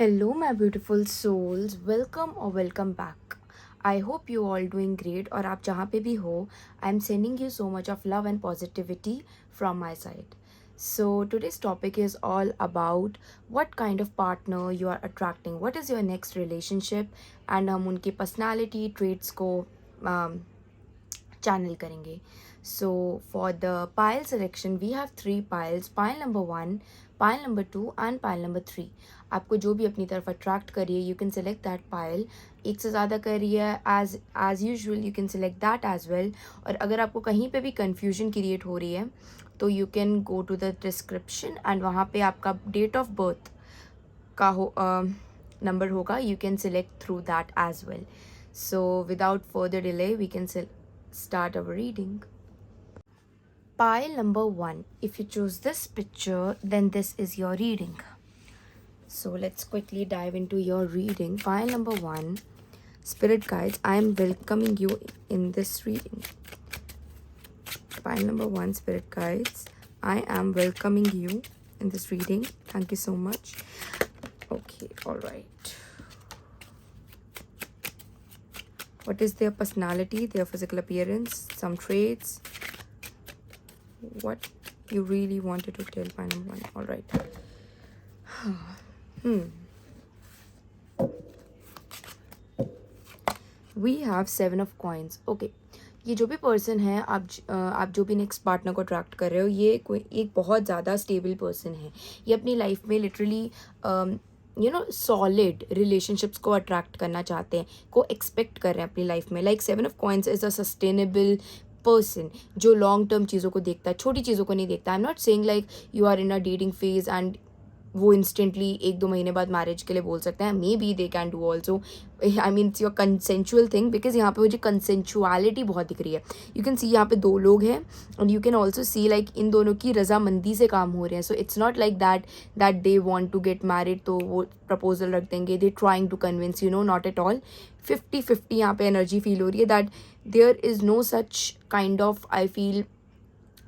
Hello, my beautiful souls. Welcome or welcome back. I hope you all doing great और आप जहाँ पे भी हो, I'm sending you so much of love and positivity from my side. So today's topic is all about what kind of partner you are attracting. What is your next relationship? And हम उनकी personality traits को channel करेंगे. So for the pile selection we have 3 piles, pile number 1, pile number 2 and pile number 3. आपको जो भी अपनी तरफ attract करिए you can select that pile. एक से ज़्यादा करिए as usual you can select that as well. और अगर आपको कहीं पे भी कन्फ्यूजन क्रिएट हो रही है तो you can go to the description and वहाँ पे आपका डेट ऑफ बर्थ का नंबर होगा. You can select through that as well. So without further delay we can start our reading. Pile number 1. If you choose this picture, then this is your reading. So let's quickly dive into your reading. Pile number 1. Spirit guides, I am welcoming you in this reading. Pile number 1, Spirit guides, I am welcoming you in this reading. Thank you so much. Okay, all right. What is their personality, their physical appearance, some traits? What you really wanted to tell, pile number 1. All right. We have 7 of coins. Okay. ये जो भी person है, आप जो भी next partner को attract कर रहे हो, ये कोई एक बहुत ज़्यादा स्टेबल पर्सन है. ये अपनी लाइफ में लिटरली सॉलिड रिलेशनशिप्स को अट्रैक्ट करना चाहते हैं, को एक्सपेक्ट कर रहे हैं अपनी लाइफ में. Like 7 of coins is a sustainable person जो लॉन्ग टर्म चीज़ों को देखता है, छोटी चीज़ों को नहीं देखता. I am not saying like you are in a dating phase and वो इंस्टेंटली 1-2 महीने बाद मैरिज के लिए बोल सकते हैं. Maybe they can do also. I mean it's your consensual thing, because यहाँ पे मुझे कंसेंचुअलिटी बहुत दिख रही है. यू कैन सी यहाँ पे 2 लोग हैं and you can also see like इन दोनों की रजामंदी से काम हो रहे हैं. So it's not like that they want to get married तो वो प्रपोजल रख देंगे. They trying to convince, not at all. 50-50 यहाँ पे एनर्जी फील हो रही है that there is no such kind of, I feel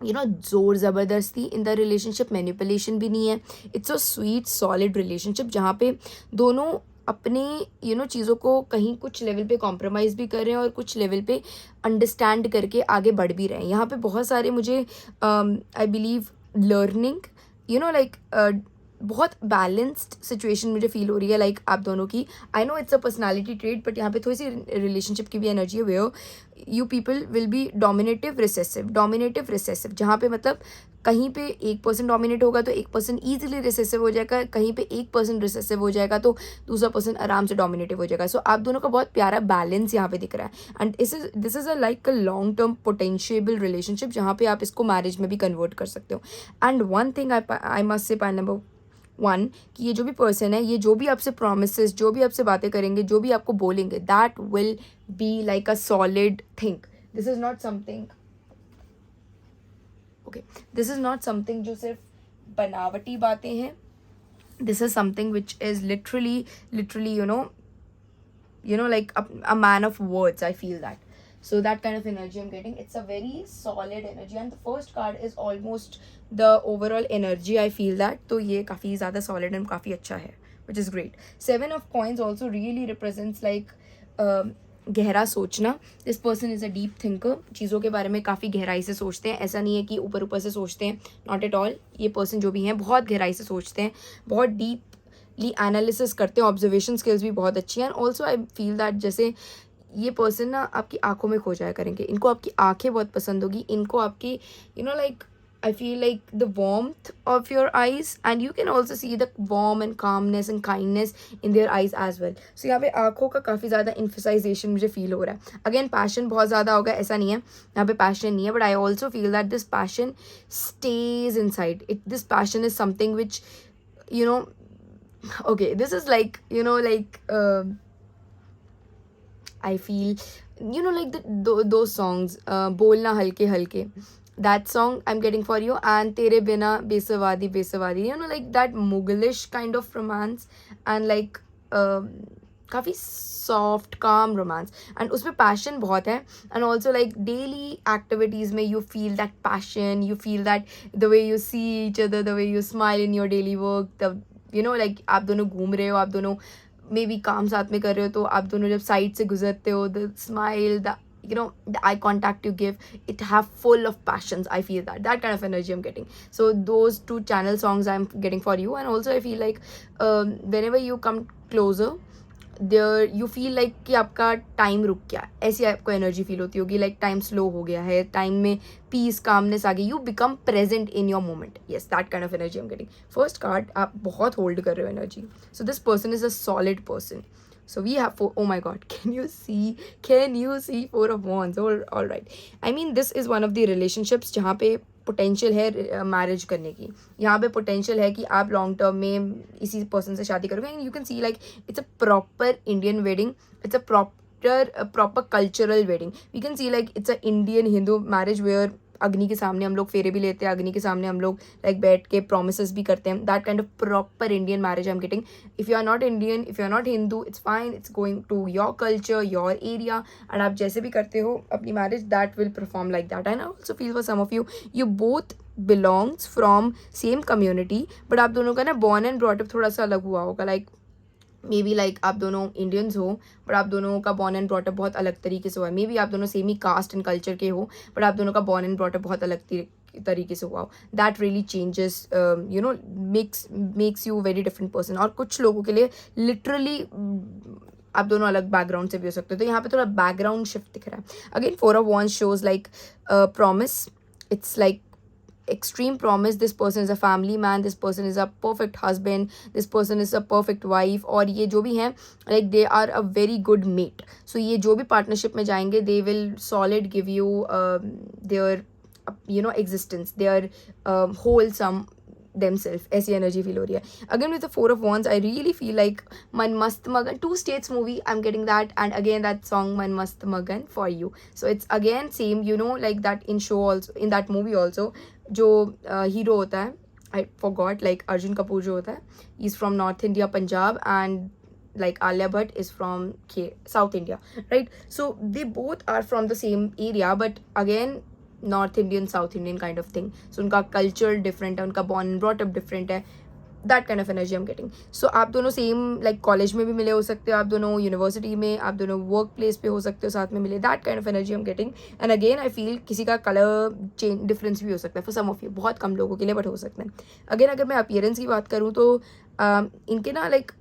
जोर ज़बरदस्ती इन द रिलेशनशिप. मैनिपुलेशन भी नहीं है. It's a sweet solid relationship जहाँ पे दोनों अपने चीज़ों को कहीं कुछ लेवल पे कॉम्प्रोमाइज़ भी कर रहे हैं और कुछ लेवल पे अंडरस्टैंड करके आगे बढ़ भी रहे हैं. यहाँ पे बहुत सारे मुझे आई बिलीव लर्निंग लाइक बहुत बैलेंस्ड सिचुएशन मुझे फील हो रही है लाइक आप दोनों की. I know it's a personality trait but यहाँ पे थोड़ी सी रिलेशनशिप की भी एनर्जी है where you people will be dominative recessive जहाँ पे मतलब कहीं पे एक पर्सन डोमिनेट होगा तो एक पर्सन ईजिली रिसेसिव हो जाएगा, कहीं पे एक पर्सन रिसेसिव हो जाएगा तो दूसरा पर्सन आराम से डोमिनेटिव हो जाएगा. सो आप दोनों का बहुत प्यारा बैलेंस यहाँ पे दिख रहा है and this is a like a long term potential relationship जहाँ पे आप इसको मैरिज में भी कन्वर्ट कर सकते हो. And one thing I must say point number 1 कि ये जो भी पर्सन है, ये जो भी आपसे प्रोमिसेस, जो भी आपसे बातें करेंगे, जो भी आपको बोलेंगे, that will be like a solid thing. This is not something this is not something जो सिर्फ बनावटी बातें हैं. This is something which is literally like a man of words. I feel that. So that kind of energy I'm getting. It's a very solid energy and the first card is almost the overall energy. I feel that. तो ये काफ़ी ज़्यादा solid and काफ़ी अच्छा है, which is great. 7 of coins also really represents like गहरा सोचना. This person is a deep thinker. चीज़ों के बारे में काफ़ी गहराई से सोचते हैं. ऐसा नहीं है कि ऊपर ऊपर से सोचते हैं, नॉट एट ऑल. ये पर्सन जो भी हैं बहुत गहराई से सोचते हैं, बहुत डीपली एनालिसिस करते हैं. ऑब्जर्वेशन स्किल्स भी बहुत अच्छी हैं. And also I feel that जैसे ये पर्सन ना आपकी आंखों में खो जाया करेंगे. इनको आपकी आंखें बहुत पसंद होगी. इनको आपकी like I feel like the warmth of your eyes and you can also see the warm and calmness and kindness in their eyes as well. So यहाँ पे आँखों का काफ़ी ज़्यादा emphasization मुझे feel हो रहा है. Again passion बहुत ज़्यादा होगा, ऐसा नहीं है यहाँ पे passion नहीं है, but I also feel that this passion stays inside. This passion is something which okay, this is like I feel like those songs बोलना हल्के हल्के, that song I'm getting for you, and तेरे बिना बेसवादी like that Mughalish kind of romance and like काफ़ी soft calm romance and उसमें passion बहुत है. and also like daily activities में you feel that passion, you feel that the way you see each other, the way you smile in your daily work, the you know like आप दोनों घूम रहे हो, आप दोनों मे बी काम साथ में कर रहे हो, तो आप दोनों जब साइड से गुजरते हो, the smile, the you know the eye contact you give, it have full of passions. I feel that kind of energy I'm getting. So those two channel songs I'm getting for you. And also I feel like whenever you come closer, there you feel like कि आपका time रुक गया, ऐसी आपको energy feel होती होगी, like time slow हो गया है, टाइम में पीस कामनेस आ गई, you become present in your moment. Yes, that kind of energy I am getting. First card, आप बहुत होल्ड कर रहे हो energy. So this person is a solid person. So we have four. Oh my God, can you see Four of Wands? All right. I mean, this is one of the relationships जहाँ पे potential है marriage करने की. यहाँ पे potential है कि आप लॉन्ग टर्म में इसी पर्सन से शादी करोगे. And you can see like it's a proper Indian wedding, it's a proper cultural wedding. We can see like it's a Indian Hindu marriage where अग्नि के सामने हम लोग फेरे भी लेते हैं, अग्नि के सामने हम लोग लाइक बैठ के प्रोमिसेस भी करते हैं. That kind of proper Indian marriage I am getting. If you are not Indian, if you are not Hindu, it's fine, it's going to your culture, your area, and आप जैसे भी करते हो अपनी marriage, that will perform like that. And I also feel for some of you, you both belongs from same community, but आप दोनों का ना बॉर्न एंड ब्रॉट अप थोड़ा सा अलग हुआ होगा. लाइक मे बी लाइक आप दोनों इंडियंस हो, बट आप दोनों का बॉर्न एंड ब्रॉट अप बहुत अलग तरीके से हुआ है. मे बी आप दोनों सेम ही कास्ट एंड कल्चर के हो, बट आप दोनों का बॉर्न एंड ब्रॉट अप बहुत अलग तरीके से हुआ हो. That really changes, you know, makes you very different person. और कुछ लोगों के लिए लिटरली आप दोनों अलग बैकग्राउंड से भी हो सकते हो. तो यहाँ पे थोड़ा बैकग्राउंड शिफ्ट दिख रहा है. Again four of wands shows like promise. It's like extreme promise. This person is a family man, this person is a perfect husband, this person is a perfect wife. और ये जो भी हैं like they are a very good mate. So ये जो भी partnership में जाएंगे, they will solid give you their you know existence, their wholesome themselves. ऐसी एनर्जी फील हो रही है. Again with the four of wands I really feel like Mann Mast Magan, two states movie I am getting that. And again that song Mann Mast Magan for you. So it's again same, you know like that in show also, in that movie also, जो hero होता है, I forgot, like Arjun Kapoor जो होता है, he is from north India, Punjab, and like Alia Bhatt is from South India, right? So they both are from the same area, but again north Indian south Indian kind of thing. So उनका culture different है, उनका born and brought up different है. That kind of energy I am getting. So आप दोनों same like college में भी मिले हो सकते हो, आप दोनों यूनिवर्सिटी में, आप दोनों वर्क प्लेस पे हो सकते हो, साथ में मिले. That kind of energy I am getting. And again I feel किसी का कलर चेंज डिफरेंस भी हो सकता है फॉर सम ऑफ यू, बहुत कम लोगों के लिए, बट हो सकता है. अगेन अगर मैं अपीयरेंस की बात करूँ तो इनके ना लाइक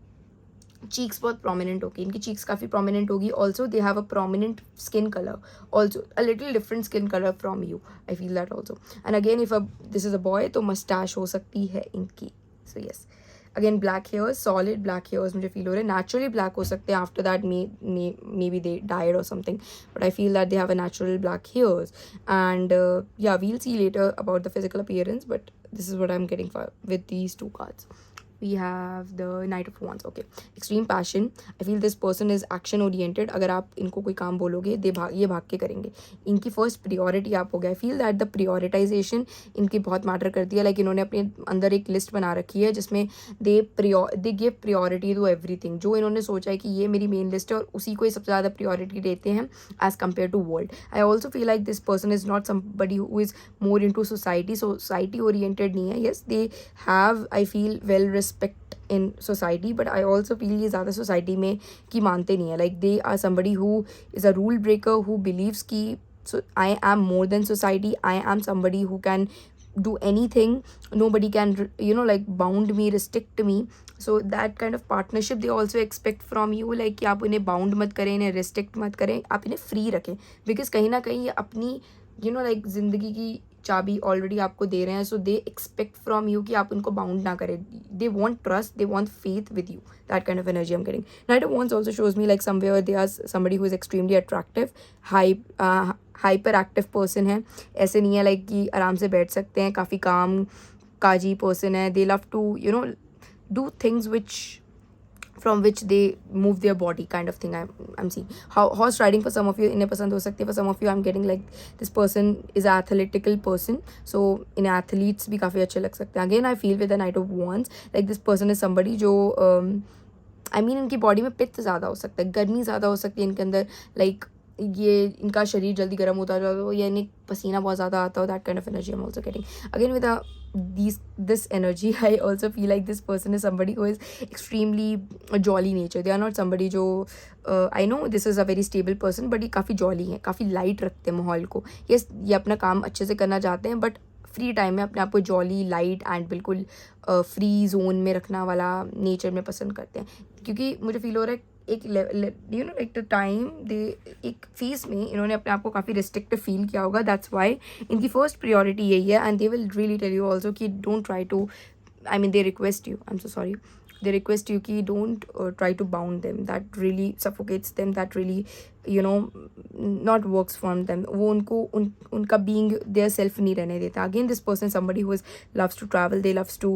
चीक्स बहुत प्रोमिनेंट होगी, इनकी चीक्स काफ़ी प्रोमिनेंट होगी. Also they have a prominent skin colour, also a little different skin colour from you. I feel that also. And again if this is a boy, तो moustache हो सकती है इनकी. So yes, again black hairs, solid black hairs मुझे feel हो रहे हैं. Naturally black हो सकते हैं, after that maybe they dyed और something, but I feel that they have a natural black hairs. And yeah we'll see later about the physical appearance, but this is what I am getting for with these two cards. We have the Knight of Wands. Okay, extreme passion. I feel this person is action oriented. अगर आप इनको कोई काम बोलोगे, ये भाग के करेंगे. इनकी फर्स्ट प्रियोरिटी आप हो गया. I feel that the prioritization इनकी बहुत मैटर करती है. लाइक इन्होंने अपने अंदर एक लिस्ट बना रखी है जिसमें they give priority to everything. जो इन्होंने सोचा है कि ये मेरी मेन लिस्ट है, और उसी को ही सबसे ज़्यादा प्रियोरिटी देते हैं as compared to world. I also feel like this person is not somebody who is more into society oriented नहीं है. Yes, they have I feel well respect in society, but I also feel ये ज़्यादा society में की मानते नहीं है. Like they are somebody who is a rule breaker, who believes की I am more than society, I am somebody who can do anything, nobody can like bound me, restrict me. So that kind of partnership they also expect from you, like कि आप इन्हें bound मत करें, इन्हें restrict मत करें, आप इन्हें फ्री रखें. बिकॉज कहीं ना कहीं ये अपनी like ज़िंदगी की चाबी ऑलरेडी आपको दे रहे हैं. So they expect from you कि आप उनको बाउंड ना करें. They want trust, they want faith with you. That kind of energy I am getting. Knight of wands also shows me like somewhere they are somebody who is extremely attractive, hyper active person है. ऐसे नहीं है like कि आराम से बैठ सकते हैं, काफ़ी काम काजी पर्सन है. They love to do things which from which they move their body kind of thing. I'm seeing horse riding for some of you इन्हें पसंद हो सकती है. For some of you I'm getting like this person is an athletic person, so इन्हें athletes भी काफ़ी अच्छे लग सकते हैं. Again I feel with the Knight of Wands like this person is somebody जो I mean इनकी बॉडी में पित्त ज़्यादा हो सकता है, गर्मी ज़्यादा हो सकती है इनके अंदर. लाइक ये इनका शरीर जल्दी गर्म होता जाता हो, यानी पसीना बहुत ज़्यादा आता हो, that kind of energy I am also getting. Again with this energy, I also feel like this person is somebody who is extremely jolly nature. They are not somebody जो I know this is a very stable person, but ये काफ़ी jolly हैं, काफ़ी light रखते हैं माहौल को. yes, ये अपना काम अच्छे से करना चाहते हैं, बट फ्री टाइम में अपने आप को जॉली, लाइट एंड बिल्कुल फ्री जोन में रखना वाला नेचर में पसंद करते हैं. क्योंकि मुझे फील हो रहा है एक you know like the time they एक फेस में इन्होंने अपने आप को काफ़ी रिस्ट्रिक्टिव फील किया होगा. दैट्स वाई इनकी फर्स्ट प्रायोरिटी यही है. And they will really tell you also कि don't try to, I mean, they request you, I'm so sorry, they request you कि don't try to bound them. That really suffocates them. That really, you know, not works for them. वो उनका being their self नहीं रहने देता. Again, this person somebody who loves to travel. They loves to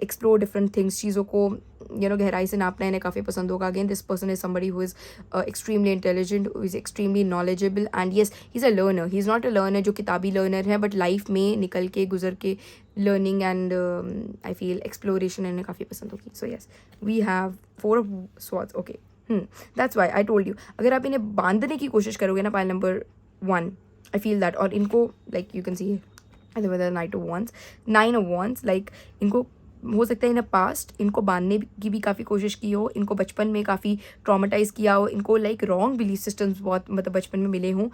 explore different things. चीज़ों को गहराई से नापना इन्हें काफ़ी पसंद होगा. Again, this person is somebody who is extremely intelligent, who is extremely knowledgeable, and yes, he's a learner. He's not a learner जो किताबी learner है, but life में निकल के गुजर के learning and I feel exploration इन्हें काफ़ी पसंद होगी. So yes, we have 4 of swords. Okay, that's why I told you, अगर आप इन्हें बांधने की कोशिश करोगे ना, pile number 1, I feel that, और इनको like you can see with the Knight of Wands, 9 of Wands, like इनको हो सकता है इन पास्ट इनको बांधने की भी काफ़ी कोशिश की हो, इनको बचपन में काफ़ी ट्रॉमेटाइज़ किया हो, इनको लाइक रॉन्ग बिलीफ सिस्टम्स बहुत मतलब बचपन में मिले हों.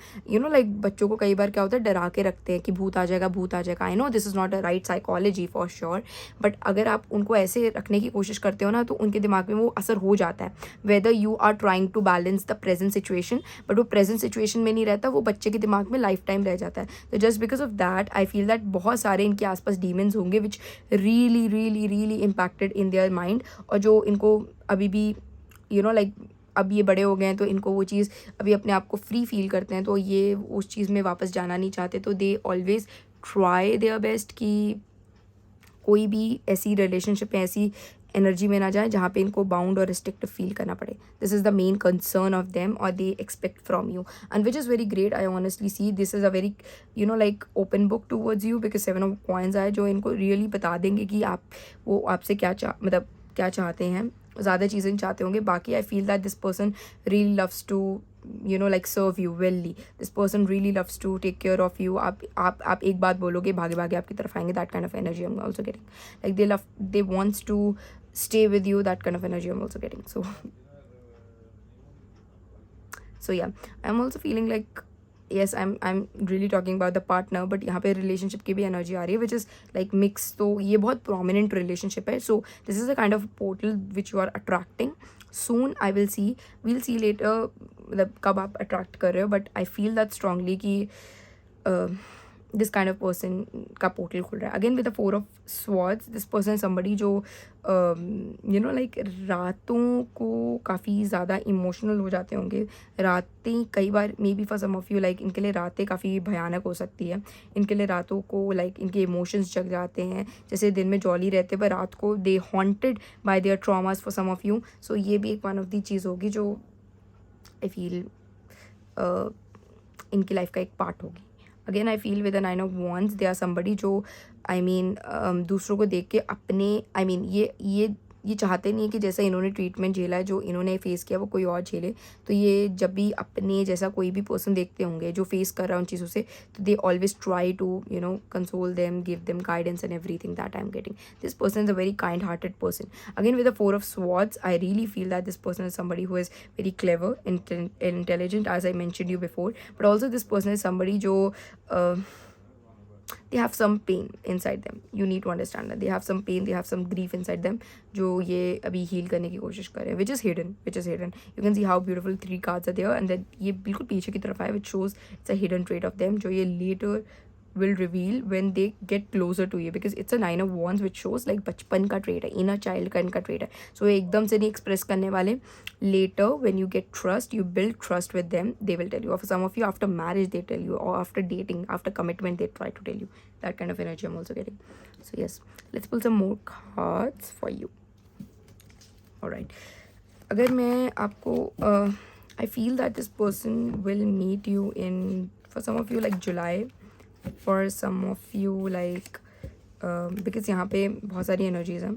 लाइक बच्चों को कई बार क्या होता है, डरा के रखते हैं कि भूत आ जाएगा, भूत आ जाएगा. I know this is not a right psychology for sure, but अगर आप उनको ऐसे रखने की कोशिश करते हो ना, तो उनके दिमाग में वो असर हो जाता है. Whether you are trying to balance the present situation, but वो प्रेजेंट सिचुएशन में नहीं रहता, वो बच्चे के दिमाग में लाइफ टाइम रह जाता है. तो just because of that I feel that बहुत सारे इनके आसपास डीमंस होंगे which really really really impact in their mind, और जो इनको अभी भी लाइक अब ये बड़े हो गए हैं, तो इनको वो चीज़ अभी अपने आप को फ्री फील करते हैं, तो ये उस चीज़ में वापस जाना नहीं चाहते. तो they always try there best कि कोई भी ऐसी रिलेशनशिप में ऐसी एनर्जी में ना जाए जहाँ पे इनको बाउंड और रिस्ट्रिक्टिव फील करना पड़े. This is the main concern of them, और they expect from you, and which is very great. I honestly see this is a very like open book towards you, because 7 of coins आए जो इनको really बता देंगे कि वो आपसे क्या चाहते हैं. ज़्यादा चीज़ें चाहते होंगे. बाकी I feel that this person really loves to like serve you wellly. This person really loves to take care of you. आप एक बात बोलोगे, भागे भागे आपकी तरफ आएंगे. That kind of energy I'm also getting. Like they wants to stay with you. That kind of energy I'm also getting. So yeah, I'm also feeling like, yes, I'm really talking about the partner, but यहाँ पे relationship की भी energy आ रही है, which is like mix. तो ये बहुत prominent relationship है. So this is the kind of portal which you are attracting. Soon I will see, we'll see later मतलब कब आप attract कर रहे हो, but I feel that strongly कि this kind of person का पोर्टल खुल रहा है. Again with the 4 of swords, this person somebody जो लाइक रातों को काफ़ी ज़्यादा इमोशनल हो जाते होंगे. रातें कई बार maybe for some of you like इनके लिए रातें काफ़ी भयानक हो सकती है. इनके लिए रातों को लाइक इनके इमोशंस जग जाते हैं. जैसे दिन में जॉली रहते पर रात को they haunted by their traumas for some of you. So ये भी एक वन ऑफ दी चीज़ होगी जो आई फील इनकी लाइफ का एक पार्ट होगी. Again I feel with the 9 of wands they are somebody जो दूसरों को देख के अपने ये चाहते नहीं कि जैसा इन्होंने ट्रीटमेंट झेला है, जो इन्होंने फेस किया, वो कोई और झेले. तो ये जब भी अपने जैसा कोई भी पर्सन देखते होंगे जो फेस कर रहा है उन चीज़ों से, तो they always try to console them, give them guidance and everything that I am getting. This person is a very kind hearted person. Again with the 4 of swords I really feel that this person is somebody who is very clever, intelligent, as I mentioned you before, but also this person is somebody जो they have some pain inside them. You need to understand that they have some pain, they have some grief inside them जो ये अभी heal करने की कोशिश कर रहे हैं, which is hidden. You can see how beautiful 3 cards are there, and then ये बिल्कुल पीछे की तरफ आए, which shows it's a hidden trait of them जो ये later will reveal when they get closer to you, because it's a 9 of wands which shows like बचपन का trait है, inner child का इनका trait है. So एकदम से नहीं express करने वाले. Later when you get trust, you build trust with them, they will tell you. For some of you after marriage they tell you, or after dating, after commitment they try to tell you. That kind of energy I'm also getting. So yes, let's pull some more cards for you. Alright, अगर मैं आपको I feel that this person will meet you in, for some of you like July, for some of you like because यहाँ पे बहुत सारी energies हैं.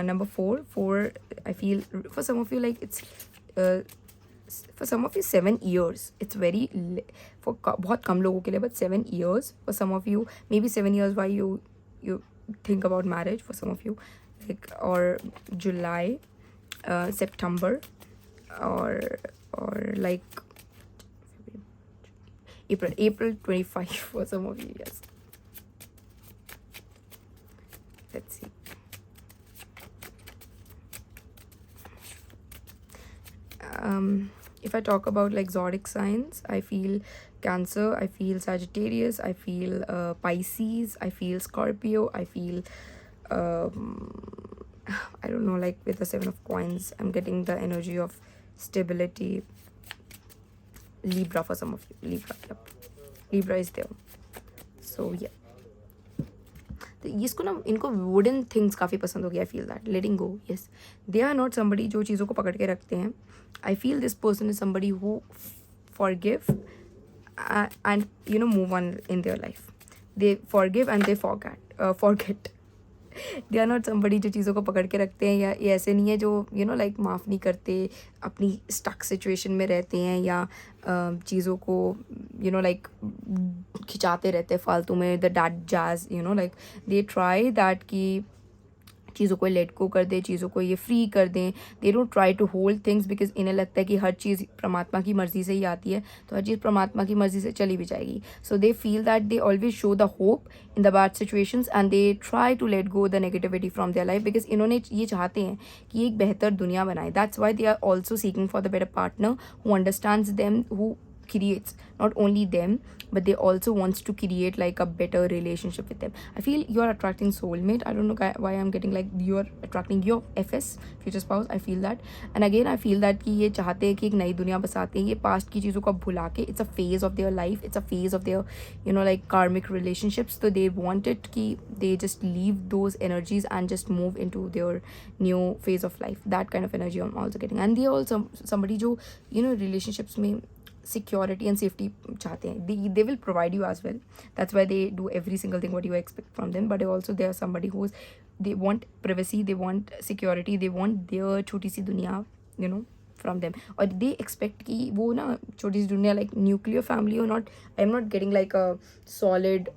Number 4 I feel for some of you like it's for some of you 7 years, it's very for बहुत कम लोगों के लिए, but 7 years for some of you, maybe 7 years why you think about marriage for some of you, like, or July, September, or like April 25 for some of you. Yes, let's see. If I talk about like zodiac signs, I feel Cancer, I feel Sagittarius, I feel Pisces, I feel Scorpio, I feel I don't know, like with the 7 of coins, I'm getting the energy of stability. Libra for some of you. Libra, yep. Libra is there. So yeah. तो इसको ना, इनको wooden things काफ़ी पसंद हो गया. I feel that letting go. Yes, they are not somebody जो चीज़ों को पकड़ के रखते हैं. I feel this person is somebody who forgive and move on in their life. They forgive and they forget. They are not somebody जो चीज़ों को पकड़ के रखते हैं, या ये ऐसे नहीं है जो लाइक माफ़ नहीं करते, अपनी स्टक सिचुएशन में रहते हैं, या चीज़ों को लाइक खिंचाते रहते हैं फालतू में. The that jazz like they try that कि चीज़ों को लेट गो कर दें, चीज़ों को ये फ्री कर दें. They don't try to hold things because इन्हें लगता है कि हर चीज़ परमात्मा की मर्ज़ी से ही आती है, तो हर चीज़ परमात्मा की मर्ज़ी से चली भी जाएगी. So they feel that they always show the hope in the bad situations and they try to let go the negativity from their life, because इन्होंने ये चाहते हैं कि एक बेहतर दुनिया बनाए. That's why they are also seeking for the better partner who understands them, who creates not only them but they also wants to create like a better relationship with them. I feel you are attracting soulmate. I don't know why I'm getting like you are attracting your FS, future spouse. I feel that. And again I feel that कि ये चाहते हैं कि एक नई दुनिया बसाते हैं. ये पास्ट की चीज़ों को भुला के, it's a phase of their life, it's a phase of their like karmic relationships, so they want it कि they just leave those energies and just move into their new phase of life. That kind of energy I'm also getting. And they are also somebody जो relationships में security and safety चाहते हैं. They will provide you as well. That's why they do every single thing what you expect from them. But also they are somebody who's, they want privacy, they want security, they want their छोटी सी दुनिया from them. और they expect कि वो ना छोटी सी दुनिया like nuclear family or not. I'm not getting like a solid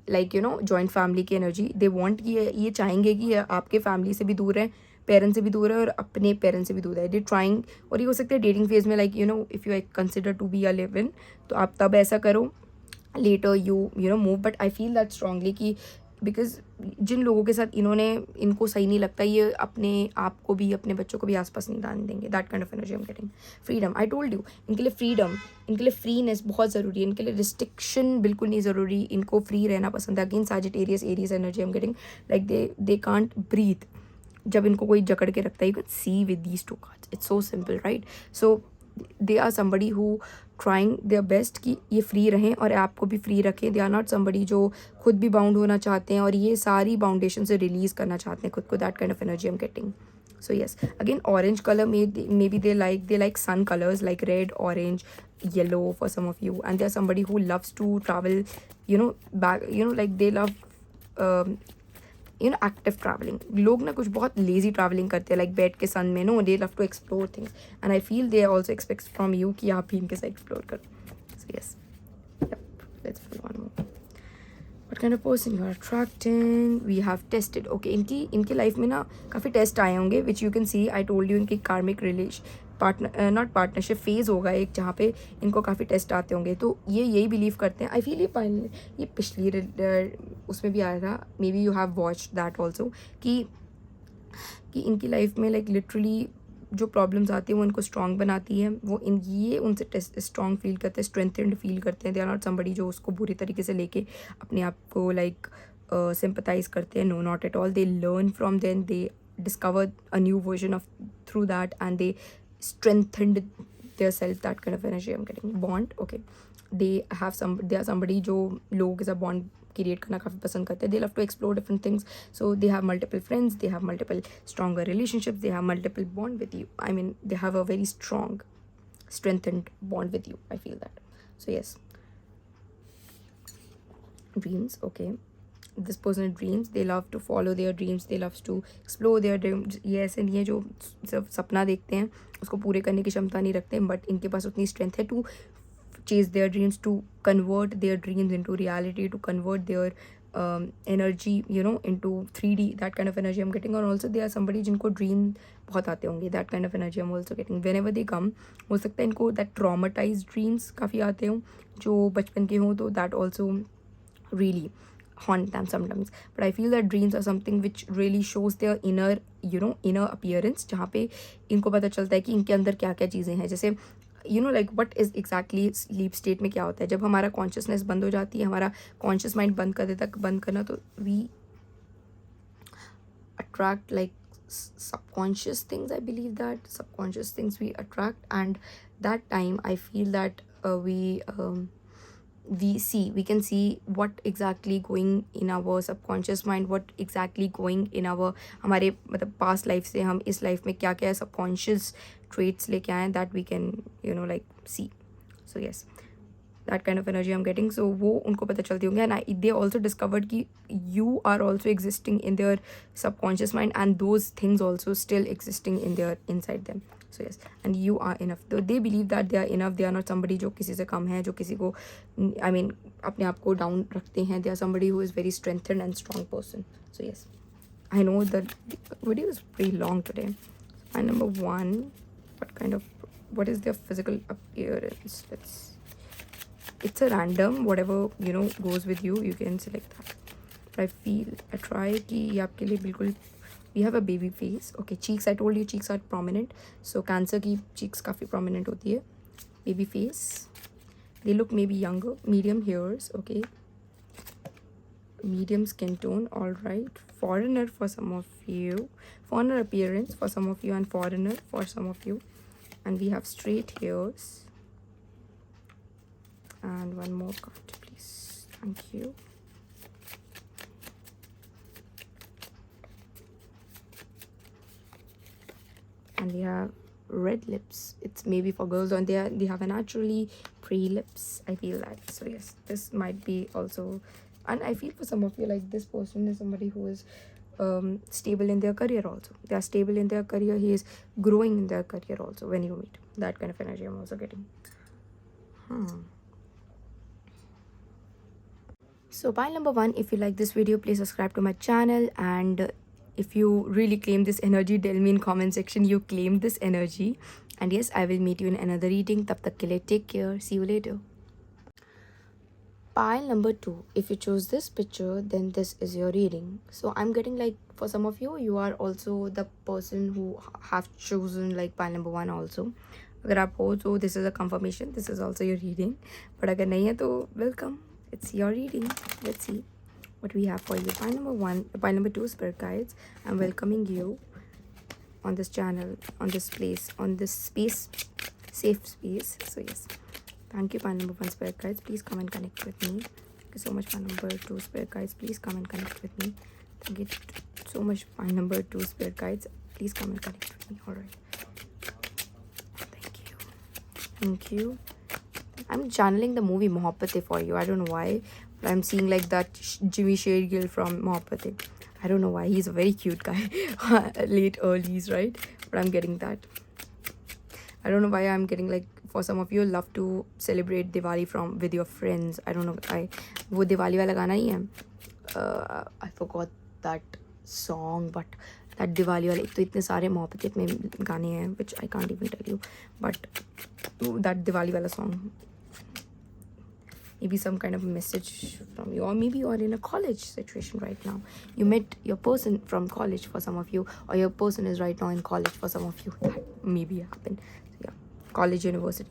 like joint family की energy. They want कि ये चाहेंगे कि आपके family से भी दूर है, पेरेंट्स से भी दूर है, और अपने पेरेंट्स से भी दूर है. They trying. और ये हो सकता है डेटिंग फेज में, like if you consider to be a live in, तो आप तब ऐसा करो. Later you move. But I feel that strongly कि बिकॉज जिन लोगों के साथ इनको सही नहीं लगता, ये अपने आप को भी, अपने बच्चों को भी आसपास नहीं डालने देंगे. That kind of energy I am getting. Freedom, I told you, इनके लिए फ्रीडम, इनके लिए फ्रीनेस बहुत ज़रूरी है. इनके लिए रिस्ट्रिक्शन बिल्कुल नहीं ज़रूरी. इनको फ्री रहना पसंद है. Again Sagittarius Aries energy I am getting. Like they can't breathe जब इनको कोई जकड़ के रखता है. You can see with these 2 cards, it's so simple, right? So they are somebody who trying their best कि ये फ्री रहें और आपको भी फ्री रखें. दे आर नॉट समबडी जो खुद भी बाउंड होना चाहते हैं और ये सारी बाउंडेशन से रिलीज़ करना चाहते हैं खुद को. That kind of energy I am getting. So yes, again orange color, maybe they like sun colors like red, orange, yellow for some of you. And they're somebody who loves to travel, back, like they love active traveling. लोग ना कुछ बहुत lazy traveling करते हैं, like बैठ के sun में. No, they love to explore things. And I feel they also expect from you कि आप भी इनके साथ explore करो. So yes, yep, let's pull one more. What kind of person you are attracting? We have tested. Okay, इनकी life में ना काफ़ी टेस्ट आए होंगे, which you can see. I told you इनकी कार्मिक नॉट पार्टनरशिप फेज़ होगा एक, जहाँ पे इनको काफ़ी टेस्ट आते होंगे. तो ये यही बिलीव करते हैं. आई फील ये पिछली उसमें भी आया था. May be you have watched that also कि इनकी लाइफ में लाइक लिटरली जो प्रॉब्लम्स आती हैं वो इनको स्ट्रॉन्ग बनाती है. वो ये उनसे स्ट्रॉन्ग फील करते हैं, स्ट्रेंथेंड फील करते हैं. दे आर नॉट समबडी जो उसको बुरी तरीके से लेके अपने आप को लाइक सिंपथाइज करते हैं. No, not at all. They learn from then, they discover a new version of through that and they strengthened their self. That kind of energy I'm getting. Bond, okay, they are somebody जो लोगों के साथ bond create करना काफ़ी पसंद करते हैं. They love to explore different things, so they have multiple friends, they have multiple stronger relationships, they have multiple bond with you. I mean, they have a very strong strengthened bond with you. I feel that. So yes, dreams, okay. this person dreams, they love to follow their dreams, they love to explore their dreams. ये ऐसे नहीं है जो सिर्फ सपना देखते हैं उसको पूरे करने की क्षमता नहीं रखते, बट इनके पास उतनी स्ट्रेंथ है to chase their dreams, to convert their dreams into reality, to convert their energy, you know, into 3D. That kind of energy I'm getting. और also they are somebody जिनको dream बहुत आते होंगे. That kind of energy I'm also getting. Whenever they come, हो सकता है इनको that traumatized dreams काफ़ी आते हों जो बचपन के हों, तो that also really haunt them sometimes. But I feel that dreams are something which really shows their inner, you know, inner appearance, जहाँ पे इनको पता चलता है कि इनके अंदर क्या क्या चीज़ें हैं. जैसे you know like what is exactly sleep state में क्या होता है, जब हमारा कॉन्शियसनेस बंद हो जाती है, हमारा कॉन्शियस माइंड बंद कर देता, बंद करना, तो we attract like subconscious things. I believe that subconscious things we attract, and that time I feel that we can see what exactly going in our subconscious mind, what exactly going in our हमारे मतलब past life से हम इस life में क्या क्या subconscious traits लेके आए, that we can, you know, like see. So yes, that kind of energy I'm getting. So वो उनको पता चलती होंगी, and they also discovered कि you are also existing in their subconscious mind, and those things also still existing in their inside them. So yes, and you are enough. So they believe that they are enough. They are not somebody जो किसी से कम है, जो किसी को I mean अपने आप को down रखते हैं. They are somebody who is very strengthened and strong person. So yes, I know the video is pretty long today. And number 1, what is their physical appearance? It's a random, whatever, you know, goes with you, you can select that. But I try कि ये आपके लिए बिल्कुल. We have a baby face. Okay, cheeks, I told you cheeks are prominent. So Cancer की cheeks काफ़ी prominent होती है. Baby face. They look maybe younger. Medium hairs. Okay. Medium skin tone. All right. Foreigner for some of you. Foreigner appearance for some of you, and foreigner for some of you. And we have straight hairs. And one more card, please. Thank you. And we have red lips. It's maybe for girls, and they have a naturally pretty lips, I feel that. So yes, this might be also, and I feel for some of you like this person is somebody who is stable in their career also. They are stable in their career. He is growing in their career also. When you meet, that kind of energy I'm also getting. So pile number 1, if you like this video, please subscribe to my channel, and if you really claim this energy, tell me in comment section you claim this energy. And yes, I will meet you in another reading. Tab tak ke liye take care. See you later. Pile number 2, if you chose this picture, then this is your reading. So I'm getting like for some of you, you are also the person who have chosen like pile number 1 also. अगर आप हो तो this is a confirmation, this is also your reading. But अगर नहीं है तो welcome, it's your reading. Let's see what we have for you. Pile number 1, pile number 2, spirit guides, I'm welcoming you on this channel, on this place, on this space, safe space. So yes, thank you pile number 1 spirit guides, please come and connect with me. Thank you so much pile number 2 spirit guides, please come and connect with me. Thank you so much pile number 2 spirit guides, please come and connect with me. All right, thank you. I'm channeling the movie Mohabbatein for you. I don't know why, but I'm seeing like that Jimmy Shergill from Mohabbatein. I don't know why. He's a very cute guy. Late earlies, right? But I'm getting that. I don't know why I'm getting like, for some of you love to celebrate Diwali with your friends. I don't know. वो दिवाली वाला गाना ही है. I forgot that song, but that Diwali वाले, तो इतने सारे मोहब्बत में गाने हैं which I can't even tell you, but that Diwali वाला song, maybe some kind of message from you, or maybe you are in a college situation right now. You met your person from college for some of you, or your person is right now in college for some of you. That maybe happened. So yeah, college, university.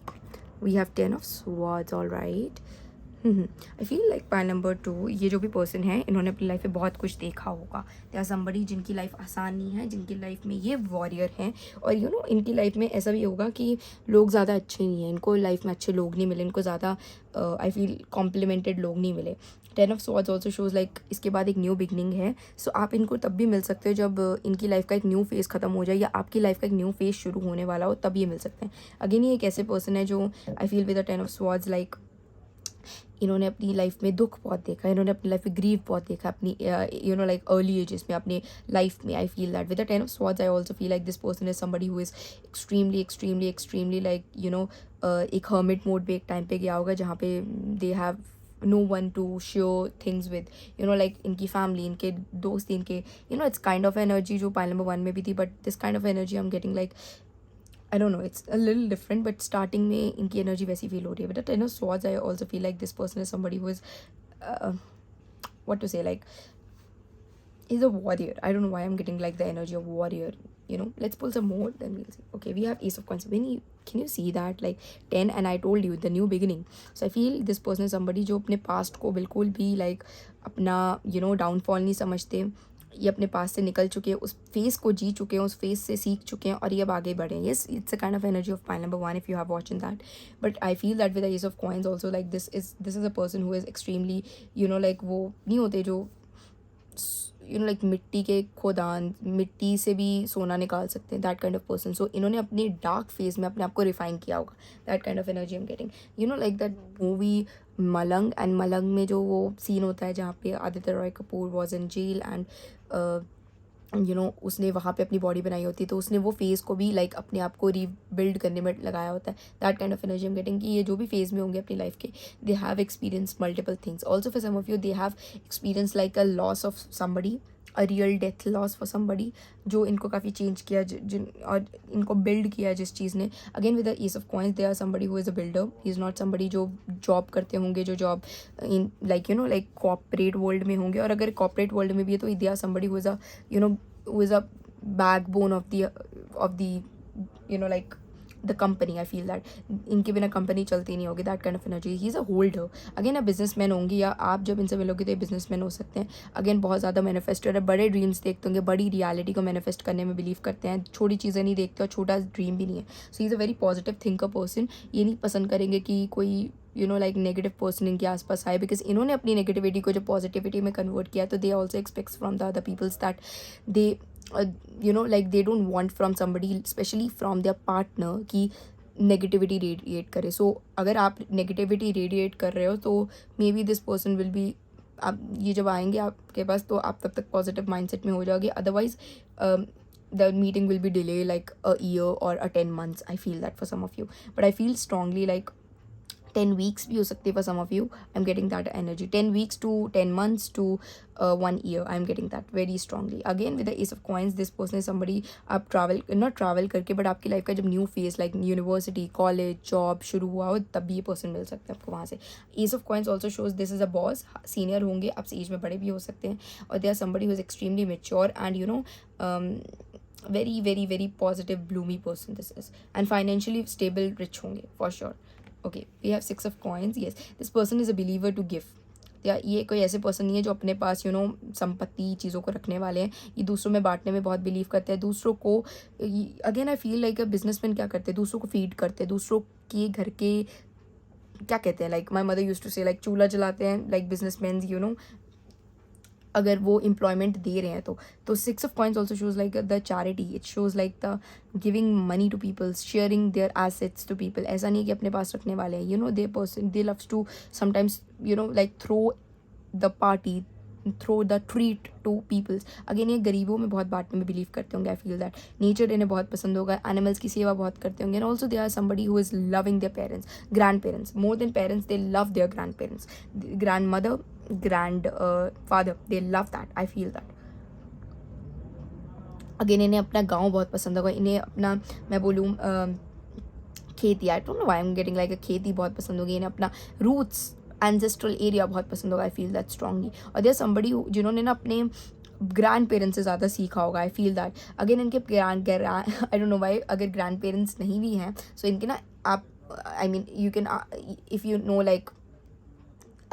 We have 10 of swords. All right. I feel like point number 2, ये जो भी person है इन्होंने अपनी life में बहुत कुछ देखा होगा. दे आर समबडी जिनकी लाइफ आसान नहीं है, जिनकी लाइफ में ये वॉरियर हैं, और यू नो इनकी लाइफ में ऐसा भी होगा कि लोग ज़्यादा अच्छे नहीं हैं, इनको लाइफ में अच्छे लोग नहीं मिले, इनको ज़्यादा आई फील कॉम्प्लीमेंटेड लोग नहीं मिले. 10 of swords also shows like इसके बाद एक न्यू बिगनिंग है. सो आप इनको तब भी मिल सकते हो जब इनकी लाइफ का एक न्यू फेज़ ख़त्म हो जाए, या आपकी लाइफ का एक न्यू फेज़ शुरू होने वाला हो, तब ये मिल सकते हैं. अगेन ये एक ऐसे पर्सन है जो आई feel with the 10 of swords like इन्होंने अपनी लाइफ में दुख बहुत देखा, इन्होंने अपनी लाइफ में ग्रीव बहुत देखा अपनी लाइक अर्ली एजेस में अपने लाइफ में. आई feel that with the 10 of Swords I also feel like this person is somebody who is extremely like एक हर्मिट मोड पे एक टाइम पे गया होगा जहाँ पे they have no one to share things with, like इनकी family, इनके दोस्त, इनके it's kind of energy जो pile number 1 में भी थी, but this kind of energy I'm getting like I don't know, it's a little different, but starting में इनकी एनर्जी वैसी फील हो रही है. But the 10 of Swords I also feel like this person is somebody who is what to say, like he's a warrior. I don't know why I'm getting like the energy of warrior. Let's pull some more, then we'll see. Okay, we have Ace of Coins. Can you see that, like 10, and I told you the new beginning. So I feel this person is somebody जो अपने past को बिल्कुल भी like अपना downfall नहीं समझते. ये अपने पास से निकल चुके हैं, उस फेस को जी चुके हैं, उस फेस से सीख चुके हैं और ये अब आगे बढ़े हैं. Yes, it's a kind of energy of pile number 1 if you have watched that. But I feel that with the Ace of Coins also, like this is a person who is extremely like वो नहीं होते जो like मिट्टी के खोदान, मिट्टी से भी सोना निकाल सकते हैं, दैट काइंड ऑफ पर्सन. सो इन्होंने अपने डार्क फेज में अपने आप को रिफाइन किया होगा. That kind of energy I am getting. Like that movie Malang, and Malang में जो वो सीन होता है जहाँ पे Aditya Roy Kapoor was in jail and उसने वहाँ पे अपनी बॉडी बनाई होती है, तो उसने वो फेज़ को भी लाइक अपने आप को रीबिल्ड करने में लगाया होता है. That kind of energy I am getting कि ये जो भी फेज़ में होंगे अपनी लाइफ के, they have experience multiple things. Also for some of you they have experience like a loss of somebody, a real death loss for somebody, जो इनको काफ़ी चेंज किया जिन और इनको बिल्ड किया जिस चीज़ ने. Again with the ace of coins they are somebody who is a builder. He is not somebody जो जॉब करते होंगे, जो job in like corporate world में होंगे. और अगर कॉर्पोरेट वर्ल्ड में भी है तो they are somebody who is a who is a backbone of the like the company. I feel that इनके बिना कंपनी चलती नहीं होगी. That kind of energy. He is a holder. Again आप बिजनेसमैन होंगी, या आप जब इनसे मिलोगे तो ये बिजनेसमैन हो सकते हैं. अगेन बहुत ज़्यादा मैनिफेस्टर है, बड़े ड्रीम्स देखते होंगे, बड़ी रियलिटी को मैनिफेस्ट करने में बिलीव करते हैं, छोटी चीज़ें नहीं देखते और छोटा ड्रीम भी नहीं है. So he is a very positive thinker person. ये नहीं पसंद करेंगे कि कोई लाइक नेगेटिव पर्सन इनके आसपास आए, बिकॉज इन्होंने अपनी नेगेटिविटी को जो पॉजिटिविटी में कन्वर्ट किया, तो they also expects from the other peoples that they like they don't want from somebody, especially from their partner, कि नेगेटिविटी रेडिएट करे. सो अगर आप नेगेटिविटी रेडिएट कर रहे हो तो may be this person will be, आप ये जब आएंगे आपके पास तो आप तब तक पॉजिटिव माइंडसेट में हो जाओगे. Otherwise the meeting will be delayed like a year or a 10 months. I feel that for some of you, but I feel strongly like 10 weeks भी हो सकती है for some of you. I'm getting that energy. 10 weeks to 10 months to 1 year. I'm getting that very strongly. Again with the Ace of Coins, this person is somebody आप not travel करके, but आपकी life का जब new phase like university, college, job शुरू हुआ हो, तब भी ये पर्सन मिल सकता है आपको वहाँ से. Ace of Coins also shows this is a boss. Senior होंगे, आपसे एज में बड़े भी हो सकते हैं, और they are somebody who is extremely mature and very positive bloomy person this is, and financially stable, rich होंगे for sure. Okay, we have 6 of Coins. Yes, this person is a believer to give. या ये कोई ऐसे person नहीं है जो अपने पास संपत्ति चीज़ों को रखने वाले हैं. ये दूसरों में बांटने में बहुत बिलीव करते हैं. दूसरों को again I feel like a businessman क्या करते हैं, दूसरों को फीड करते हैं, दूसरों के घर के क्या कहते हैं, like my mother use to say like चूल्हा जलाते हैं, लाइक बिजनेसमैन अगर वो एम्प्लॉयमेंट दे रहे हैं तो 6 of coins also shows like the charity. It shows like the giving money to people, sharing their assets to people. ऐसा नहीं कि अपने पास रखने वाले हैं. They person they loves to sometimes like throw the party, throw the treat to peoples. Again ये गरीबों में बहुत बांटने में बिलीव करते होंगे. आई फील दैट नेचर इन्हें बहुत पसंद होगा, एनिमल्स की सेवा बहुत करते होंगे. And also they are somebody who is loving their parents, grandparents, more than parents. They love their grandparents, grandmother, grandfather. They love that. I feel that. Again इन्हें अपना गाँव बहुत पसंद होगा. इन्हें अपना, मैं बोलूँ खेती, आई don't know why I am getting like अ खेती बहुत पसंद होगी. इन्हें अपना रूट्स, एंसेस्ट्रल एरिया बहुत पसंद होगा. आई फील दैट स्ट्रांगली. और देयर समबडी जिन्होंने ना अपने ग्रैंड पेरेंट्स से ज़्यादा सीखा होगा. आई फील दैट. अगेन इनके आई डोंट नो व्हाई, अगर ग्रैंड पेरेंट्स नहीं भी हैं सो इनके ना, आप I mean you can if you know like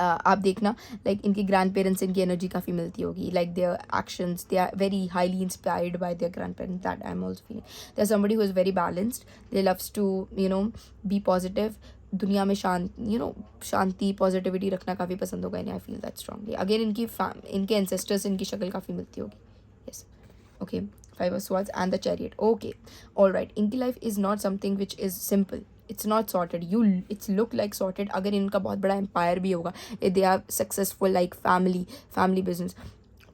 आप देखना लाइक इनके ग्रैंड पेरेंट्स से इनकी एनर्जी काफ़ी मिलती होगी. Like their actions, they are very highly inspired by their grandparents. That I am also feeling. They are somebody who is very balanced. They loves to be positive. दुनिया में शांति, positivity रखना काफ़ी पसंद होगा इन्हें. I feel that strongly. Again इनके ancestors, इनकी शक्ल काफ़ी मिलती होगी. Yes. Okay, 5 of Swords and the Chariot. Okay, all right. इनकी life is not something which is simple. it's not sorted. It's look like sorted. अगर इनका बहुत बड़ा एम्पायर भी होगा, they are successful like family business,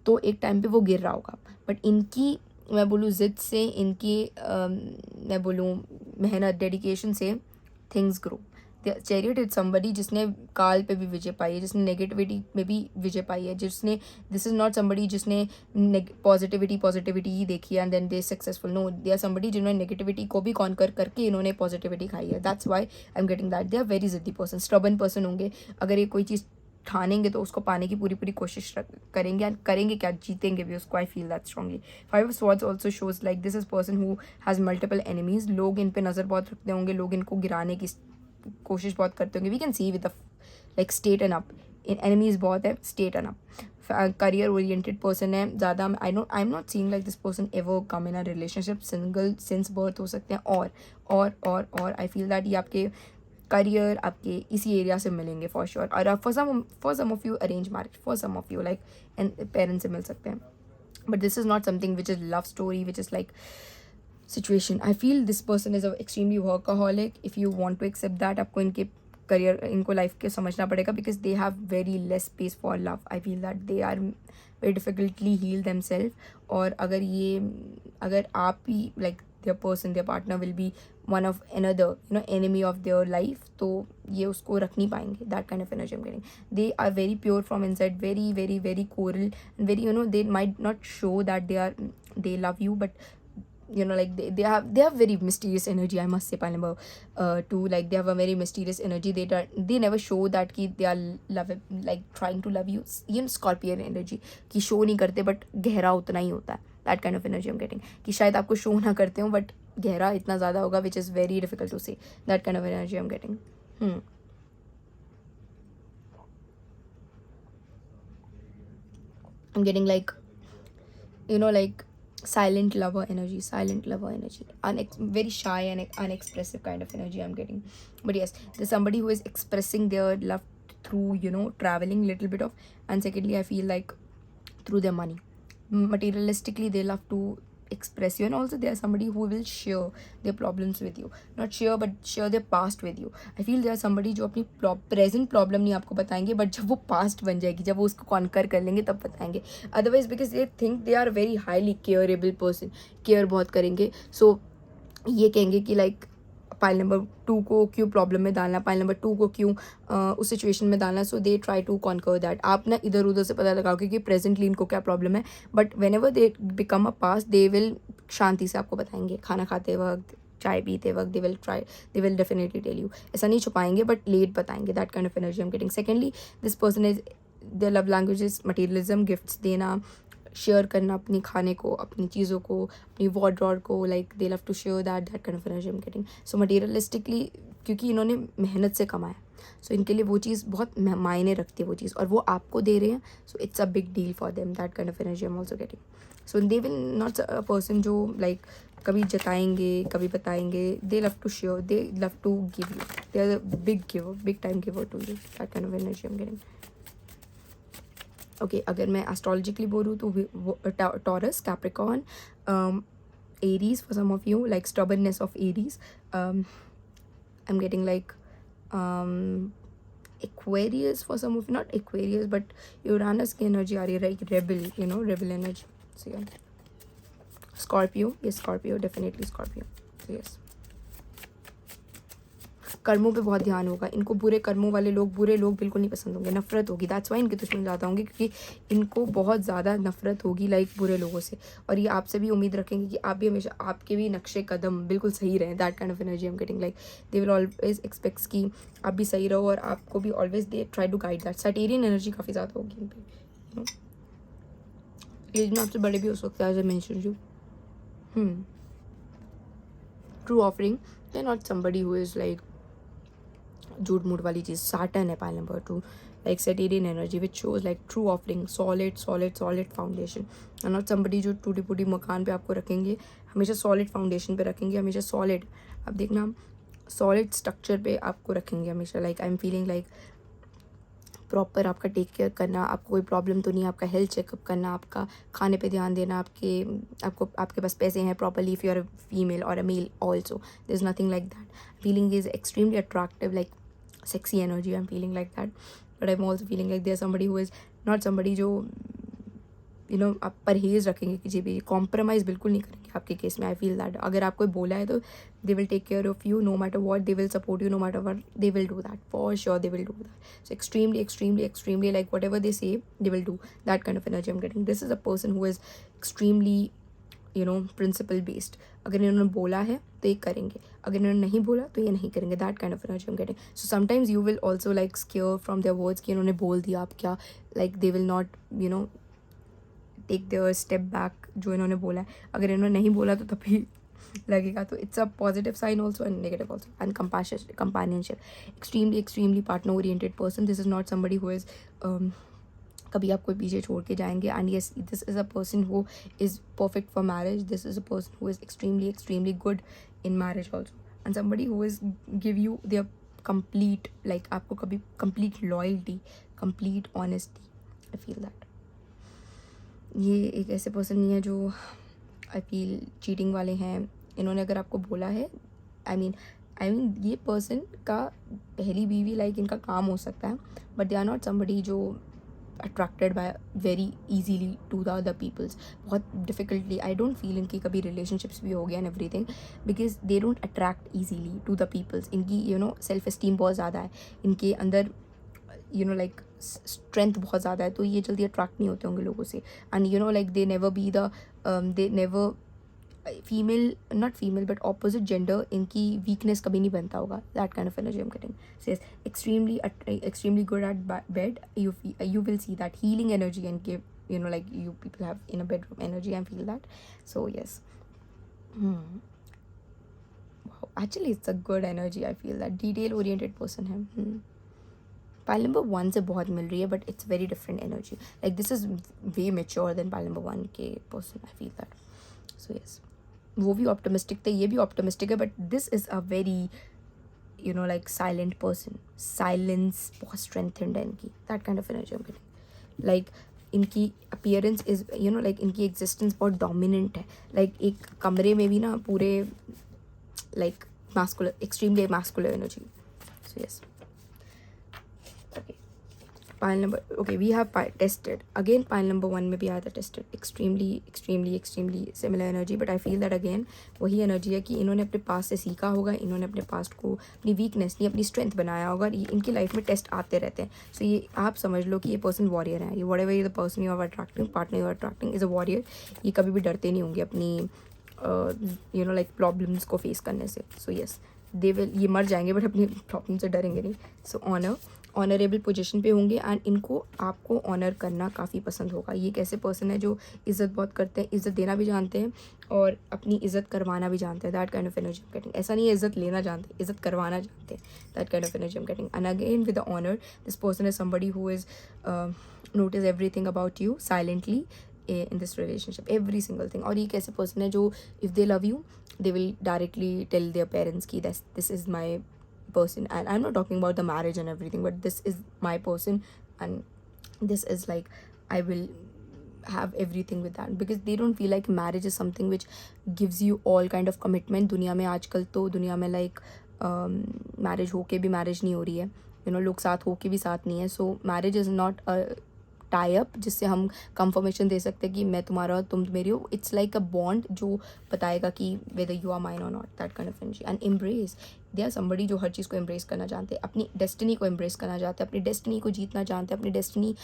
तो एक time पे वो गिर रहा होगा. बट इनकी मैं बोलूँ ज़िद से, इनकी मैं बोलूँ मेहनत, डेडिकेशन से things grow. Chariot is somebody जिसने काल पे भी विजय पाई है, जिसने नेगेटिविटी में भी विजय पाई है, जिसने दिस इज़ नॉट समबडी जिसने पॉजिटिविटी ही देखी है and then they successful. No, they are somebody जिन्होंने नेगेटिविटी को भी कॉन्कर करके इन्होंने पॉजिटिविटी खाई है. That's why I am getting that. They are very जिद्दी पर्सन, स्टबर्न पर्सन होंगे. अगर ये कोई चीज़ ठानेंगे तो उसको पाने की पूरी कोशिश करेंगे, एंड करेंगे क्या, जीतेंगे भी उसको. आई feel that strongly. 5 of swords also shows like this is person who has multiple enemies. लोग इन पे नज़र बहुत रखते होंगे, लोग इनको गिराने की कोशिश बहुत करते होंगे. We can see with like state and up. Enemies बहुत है, state and up. Career oriented person है ज़्यादा. I am not seeing like this person ever come in a relationship. Single since birth हो सकते हैं. और आई फील दैट ये आपके करियर आपके इसी एरिया से मिलेंगे फॉर श्योर. और for some of you arrange marriage, for some of you like and parents से मिल सकते हैं. But this is not something which is love story, which is like situation. I feel this person is a extremely workaholic. If you want to accept that, आपको इनके career, इनको life के समझना पड़ेगा, because they have very less space for love. I feel that they are very difficultly heal them self. और अगर आप ही like their person, their partner will be one of another, enemy of their life, तो ये उसको रख नहीं पाएंगे. That kind of energy I'm getting. They are very pure from inside, very very very coral, and very, they might not show that they love you, but like they have very mysterious energy. I must say point number 2, like they have a very mysterious energy. They never show that कि they are like trying to love you. Scorpion energy कि show नहीं करते but गहरा उतना ही होता है. That kind of energy I'm getting. कि शायद आपको शो ना करते हो बट गहरा इतना ज़्यादा होगा, which is very difficult to say. That kind of energy I'm getting. I'm getting like, like silent lover energy. Very shy and unexpressive kind of energy I'm getting. But yes, there's somebody who is expressing their love through, traveling little bit of. And secondly, I feel like through their money. Materialistically, they love to express you, and also they are somebody who will share their problems with you. Not share, but share their past with you. I feel they are somebody जो अपनी present problem नहीं आपको बताएंगे, but जब वो past बन जाएगी, जब वो उसको conquer कर लेंगे तब बताएंगे. Otherwise, because they think they are a very highly careable person, care बहुत करेंगे. So ये कहेंगे कि like पाइल नंबर 2 को क्यों प्रॉब्लम में डालना, पाइल नंबर 2 को क्यों उस सिचुएशन में डालना. So they try to conquer that. आप ना इधर उधर से पता लगाओगे कि प्रेजेंटली इनको क्या प्रॉब्लम है, but whenever they become a pass, they will शांति से आपको बताएंगे. खाना खाते वक्त, चाय पीते वक्त, they will definitely tell you. ऐसा नहीं छुपाएंगे बट लेट बताएंगे. That kind of energy I am getting. Secondly, this person is their love language is materialism, gifts देना, शेयर करना अपनी खाने को, अपनी चीज़ों को, अपनी वार्डरोब को. Like they love to share that kind of energy I am getting. So materialistically, क्योंकि इन्होंने मेहनत से कमाया, सो इनके लिए वो चीज़ बहुत मायने रखती है वो चीज़, और वो आपको दे रहे हैं. So it's a big deal for them. That kind of energy I am also getting. So they will not a person जो लाइक कभी जताएंगे, कभी बताएंगे. They love to share, they love to give you. They are big giver, big time giver to you. That kind of energy I am getting. Okay, अगर मैं astrologically बोलूँ तो Taurus, Capricorn, Aries for some of you, like stubbornness of Aries. I am getting like Aquarius for some of, not Aquarius but Uranus की energy आ रही है, like rebel, rebel energy. So या Scorpio, yes Scorpio, definitely Scorpio. So yes, कर्मों पे बहुत ध्यान होगा. इनको बुरे कर्मों वाले लोग, बुरे लोग बिल्कुल नहीं पसंद होंगे. नफरत होगी. दैट्स वाई इनके दुश्मन ज़्यादा होंगे, क्योंकि इनको बहुत ज़्यादा नफरत होगी लाइक बुरे लोगों से. और ये आपसे भी उम्मीद रखेंगे कि आप भी हमेशा, आपके भी नक्शे कदम बिल्कुल सही रहें. That kind of energy I am getting. Like they will always expects कि आप भी सही रहो, और आपको भी always they try to guide that. Saturnian energy काफ़ी ज़्यादा होगी इन पर. एज में आपसे बड़े भी हो सकते हैं, as I mention you. True offering, they not somebody who is like झूठ मूठ वाली चीज़. सैटर्न है pile number 2, like Saturnian energy which shows like true offering, solid foundation. और नॉट समबडी जो टूटी फूटी मकान पे आपको रखेंगे. हमेशा सॉलिड फाउंडेशन पे रखेंगे, हमेशा सॉलिड, आप देखना, सॉलिड स्ट्रक्चर पे आपको रखेंगे हमेशा. Like I am feeling like proper आपका टेक केयर करना, आपको कोई प्रॉब्लम तो नहीं, आपका हेल्थ चेकअप करना, आपका खाने पे ध्यान देना, आपके पास पैसे हैं properly, if you are a female और a male also, there is nothing like that. Feeling is extremely attractive, like sexy energy. I'm feeling like that, but I'm also feeling like there's somebody who is not somebody जो आप परहेज़ रखेंगे कि जी भी compromise बिल्कुल नहीं करेंगे आपके केस में. आई फील दैट अगर आप कोई बोला है तो they will take care of you no matter what, they will support you no matter what, they will do that for sure, they will do that. So extremely like whatever they say they will do that kind of energy. I am getting this is a person who is extremely principle based. अगर इन्होंने बोला है तो ये करेंगे, अगर इन्होंने नहीं बोला तो ये नहीं करेंगे. That kind of energy I am getting. So sometimes you will also like scare from their words कि इन्होंने बोल दिया आप क्या, like they will not take their step back जो इन्होंने बोला है. अगर इन्होंने नहीं बोला तो तभी लगेगा. तो it's a positive sign also and negative also. And companionship, extremely partner oriented person. This is not somebody who is कभी आपको पीछे छोड़ के जाएंगे. And yes, this is a person who is perfect for marriage. This is a person who is extremely good in marriage also. And somebody who is give you their complete, like आपको कभी complete loyalty, complete honesty. I feel that ये एक ऐसे person नहीं है जो I feel cheating वाले हैं. इन्होंने अगर आपको बोला है, आई मीन ये पर्सन का पहली बीवी लाइक इनका काम हो सकता है, but they are not somebody जो attracted by very easily to the other peoples. बहुत डिफिकल्टली आई डोंट फील इनकी कभी रिलेशनशिप्स भी हो गया and everything, because they don't attract easily to the peoples. इनकी सेल्फ इस्टीम बहुत ज़्यादा है, इनके अंदर लाइक स्ट्रेंथ बहुत ज़्यादा है, तो ये जल्दी अट्रैक्ट नहीं होते होंगे लोगों से. And like they never be the they never female, not female but opposite gender इनकी वीकनेस कभी नहीं बनता होगा. That kind of energy I am getting. Says extremely good at bed. You will see that healing energy and give, like you people have in a bedroom energy. I feel that. So yes. Wow, actually it's a good energy. I feel that detail oriented person है. Pile number 1 से बहुत मिल रही है, but it's very different energy. Like this is way mature than pile number 1 के person. I feel that. So yes, वो भी optimistic थे, ये भी ऑप्टिमिस्टिक है, but this is a very like silent person. Silence बहुत स्ट्रेंथेंड है इनकी. That kind of energy I am getting. Like इनकी अपीयरेंस इज़ लाइक इनकी एग्जिस्टेंस बहुत डोमिनेंट है. लाइक एक कमरे में भी ना पूरे like muscular, extremely muscular energy. So yes. Pile number, okay, we have tested again. Pile number 1 में भी आया था tested. extremely similar energy, but I feel that again वही energy है कि इन्होंने अपने पास्ट से सीखा होगा, इन्होंने अपने पास्ट को अपनी वीकनेस नहीं अपनी स्ट्रेंथ बनाया होगा. इनकी लाइफ में टेस्ट आते रहते हैं. सो ये आप समझ लो कि ये पर्सन वॉरियर है. ये whatever you the person you are attracting, partner you are attracting is a warrior. ये कभी भी डरते नहीं होंगे अपनी लाइक प्रॉब्लम्स को फेस करने से. सो यस, दे विल, ये मर जाएंगे बट अपनी प्रॉब्लम से डरेंगे नहीं. सो ऑनरेबल पोजीशन पे होंगे एंड इनको आपको ऑनर करना काफ़ी पसंद होगा. ये एक ऐसे पर्सन है जो इज़्ज़त बहुत करते हैं, इज़्ज़त देना भी जानते हैं और अपनी इज़्ज़त करवाना भी जानते हैं. That kind of energy I am getting. ऐसा नहीं है इज़्ज़त लेना जानते हैं, इज़्ज़त करवाना जानते हैं. That kind of energy I am getting. And again with the honour, this person is somebody who is notice everything about you silently in this relationship, every single thing. और ये एक ऐसे पर्सन है जो if they love you, they will directly tell their parents कि this is my person. And I'm not talking about the marriage and everything, but this is my person and this is like I will have everything with that, because they don't feel like marriage is something which gives you all kind of commitment. दुनिया में आजकल तो दुनिया में like marriage होके भी marriage नहीं हो रही है, लोग साथ होके भी साथ नहीं है. So marriage is not a tie up जिससे हम कंफर्मेशन दे सकते हैं कि मैं तुम्हारा तुम मेरी हो. इट्स लाइक अ बॉन्ड जो बताएगा कि वेदर यू आर माइन और not. That kind of energy. And embrace, they are somebody जो हर चीज़ को एम्ब्रेस करना जानते हैं, अपनी डेस्टिनी को एम्ब्रेस करना चाहते हैं, अपनी डेस्टिनी को जीतना जानते हैं, अपनी डेस्टिनी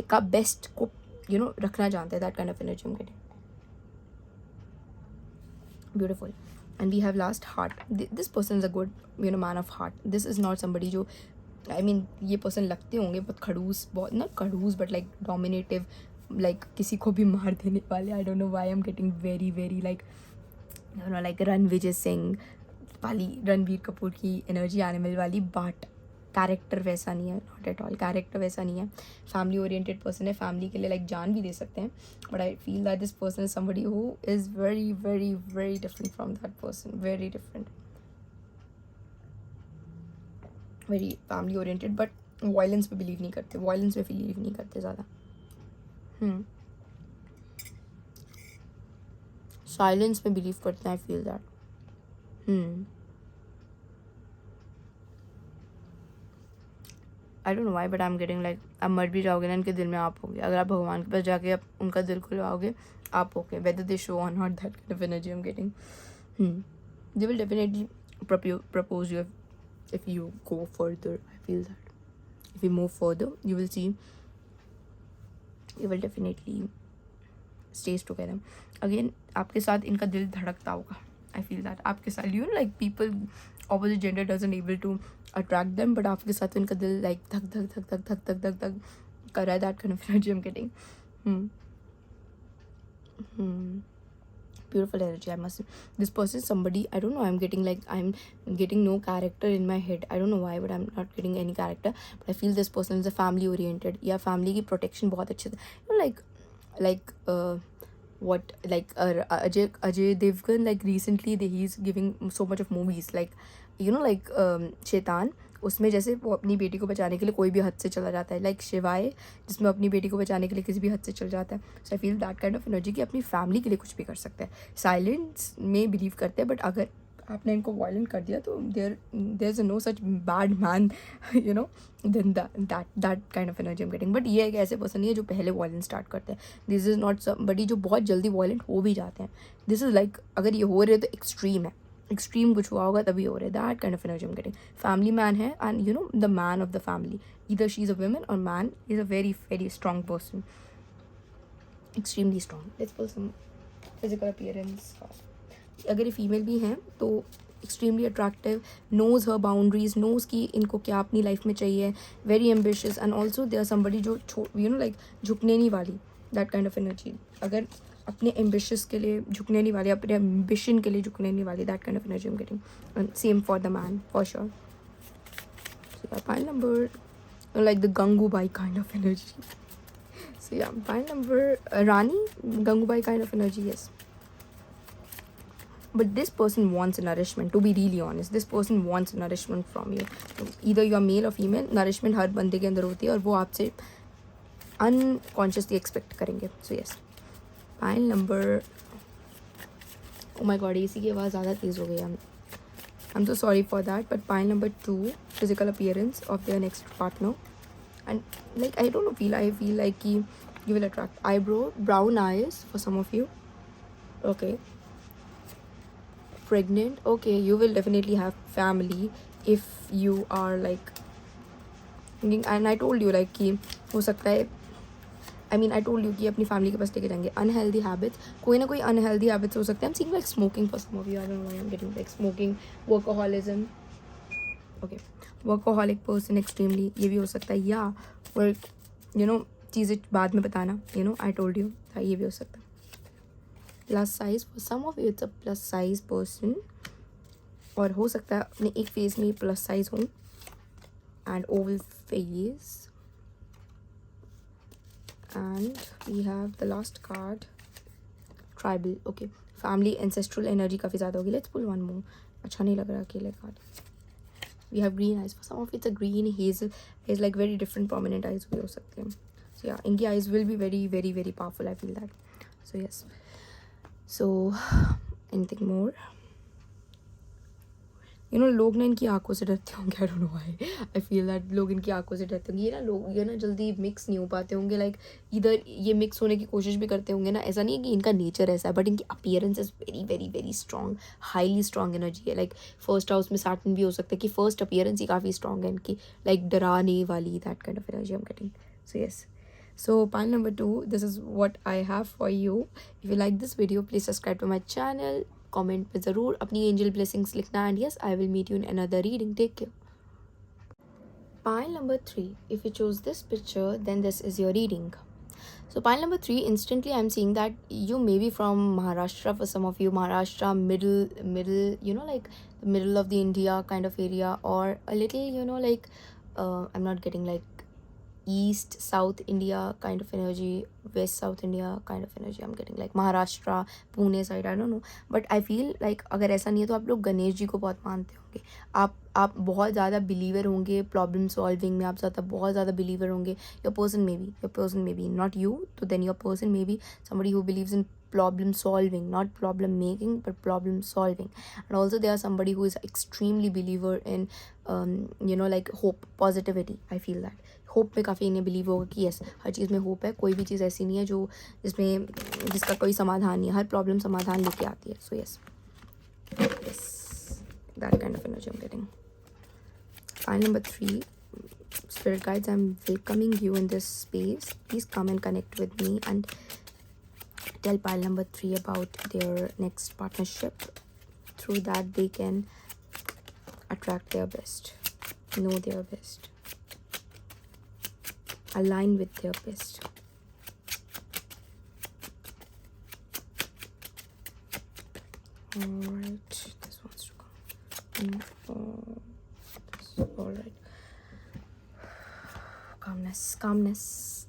का बेस्ट को रखना जानते हैं. दैट काइंड ऑफ एनर्जी हम getting. Beautiful. And we have last heart. This person is a good man of heart. This is not somebody जो ये पर्सन लगते होंगे बहुत खड़ूस, बहुत नॉट खड़ूस बट लाइक डोमिनेटिव, लाइक किसी को भी मार देने वाले. आई don't know why I am getting very like Ranvijay Singh वाली, रणबीर कपूर की एनर्जी एनिमल वाली. बट कैरेक्टर वैसा नहीं है, नॉट एट ऑल. कैरेक्टर वैसा नहीं है. फैमिली ओरिएंटेड पर्सन है, फैमिली के लिए लाइक जान भी दे सकते हैं. But I feel that this person is somebody who is very different from that person. Very different, very family oriented, but violence पे बिलीव नहीं करते, वायलेंस पे बिलीव नहीं करते ज़्यादा. साइलेंस पे बिलीव करते हैं. I feel that. I don't know why but I am getting like आप मर भी जाओगे ना, इनके दिल में आप होगे. अगर आप भगवान के पास जाके आप उनका दिल खुलवाओगे, आप होगे. वेदर दे शो और not, that kind of energy I am getting. They will definitely propose you if you go further. I feel that if you move further, you will see you will definitely stays together. Again, आपके साथ इनका दिल धड़कता होगा. I feel that आपके साथ, you know, like people opposite gender doesn't able to attract them, but आपके साथ तो इनका दिल like धक धक धक धक धक धक धक धक कर रहा है. That kind of energy I'm getting. Beautiful energy, I must say. This person is somebody, I don't know, I'm getting no character in my head. I don't know why, but I'm not getting any character. But I feel this person is a family oriented. या family की protection बहुत अच्छे से, you know, like what, like Ajay Devgan, like recently he's giving so much of movies, like, you know, like शैतान, उसमें जैसे वो अपनी बेटी को बचाने के लिए कोई भी हद से चला जाता है. लाइक शिवाय, जिसमें अपनी बेटी को बचाने के लिए किसी भी हद से चल जाता है. So I feel that kind of energy कि अपनी फैमिली के लिए कुछ भी कर सकते हैं. साइलेंस में बिलीव करते हैं, बट अगर आपने इनको वायलेंट कर दिया तो there is no such bad man, you know, then that kind of energy am getting. But ये एक ऐसे पर्सन नहीं है जो पहले वायलेंस स्टार्ट करते हैं. दिस इज़ नॉट समबडी जो बहुत जल्दी वायलेंट हो भी जाते हैं. दिस इज़ लाइक अगर ये हो रहे तो एक्सट्रीम है, एक्सट्रीम कुछ हुआ होगा तभी हो रहा है. That kind of energy am getting. Family man है, and you know the man of the family, either she is a woman or man is a very very strong person, extremely strong. Let's pull some physical appearance. अगर ये female भी हैं तो extremely attractive, knows her boundaries, knows की इनको क्या अपनी life में चाहिए, very ambitious, and also they are somebody जो यू नो लाइक झुकने नहीं वाली. That kind of energy. अगर अपने एम्बिशियस के लिए झुकने नहीं वाली, अपने एम्बिशन के लिए झुकने नहीं वाली. That kind of energy I am getting. And same for the man for sure. So yeah, pile number like the Gangubai kind of energy. So yeah, pile number Rani, Gangubai kind of energy, yes. But this person wants nourishment, to be really honest. This person wants nourishment from you. Either you are male or female, nourishment हर बंदे के अंदर होती है और वो आपसे unconsciously expect करेंगे. So yes. Pile number, oh my god, AC की आवाज़ ज़्यादा तेज़ हो गई. I'm so sorry for that. But pile number 2, physical appearance of their next partner. And like I don't know, I feel like you will attract brown eyes for some of you. Okay. Pregnant. Okay, you will definitely have family if you are like, and I told you like कि हो सकता है, I mean I told you कि अपनी family के पास लेके जाएंगे. Unhealthy habits, कोई ना कोई अनहेल्दी हैबिट्स हो सकते हैं. I'm seeing like smoking for some of you. I don't know why I'm getting like smoking, workaholism. Okay, workaholic person extremely, ये भी हो सकता है. या work, you know, चीज़ें बाद में बताना, you know, I told you, ये भी हो सकता है. Plus size, for some of you it's a plus size person, और हो सकता है अपने एक फेस में प्लस साइज हो. And oval face. And we have the last card, tribal. Okay, family ancestral energy काफ़ी ज़्यादा होगी. Let's pull one more. अच्छा नहीं लग रहा अकेले card. We have green eyes. For some of it's a green hazel, is like very different prominent eyes भी हो सकते हैं. सो या, इनकी eyes will be very very very powerful. I feel that. So yes. So anything more? You know, लोग ना इनकी आंखों से डरते होंगे. I don't know why I feel that लोग इनकी आंखों से डरते होंगे. ये ना लोग ये ना जल्दी मिक्स नहीं हो पाते होंगे. लाइक इधर ये मिक्स होने की कोशिश भी करते होंगे ना. ऐसा नहीं है कि इनका नेचर ऐसा है, बट इनकी appearance is very very very strong, highly strong energy है. लाइक फर्स्ट हाउस में सैटर्न भी हो सकता है कि फर्स्ट अपीयरेंस ही काफ़ी स्ट्रॉन्ग है इनकी, लाइक डराने वाली. That kind of energy I am getting. So yes. So pile number 2, this is what I have for you. If you like this video, please subscribe to my channel. Comment में ज़रूर अपनी angel blessings लिखना. And yes, I will meet you in another reading. Take care. Pile number 3, if you chose this picture, then this is your reading. So pile number 3, instantly I'm seeing that you may be from Maharashtra. For some of you, Maharashtra, middle, you know, like the middle of the India kind of area, or a little, you know, like I'm not getting like East South India kind of energy, West South India kind of energy I'm getting, like Maharashtra, Pune side, I don't know. But I feel like अगर ऐसा नहीं है तो आप लोग गणेश जी को बहुत मानते होंगे, आप बहुत ज़्यादा बिलीवर होंगे प्रॉब्लम सॉल्विंग में, आप बहुत ज़्यादा बिलीवर होंगे. Your person may be not you, तो then your person may be somebody who believes in problem solving, not problem making but problem solving. And also they are somebody who is extremely believer in like hope, positivity. I feel that hope में काफ़ी इन्हें believe होगा कि yes हर चीज़ में hope है, कोई भी चीज़ ऐसी नहीं है जो जिसका कोई समाधान नहीं है, हर प्रॉब्लम समाधान लेके आती है. So yes that kind of energy I am getting. File number 3, spirit guides, I'm welcoming you in this space. Please come and connect with me and tell pile number 3 about their next partnership. Through that they can attract their best, know their best, align with their best. Alright, this wants to come. Alright. Calmness.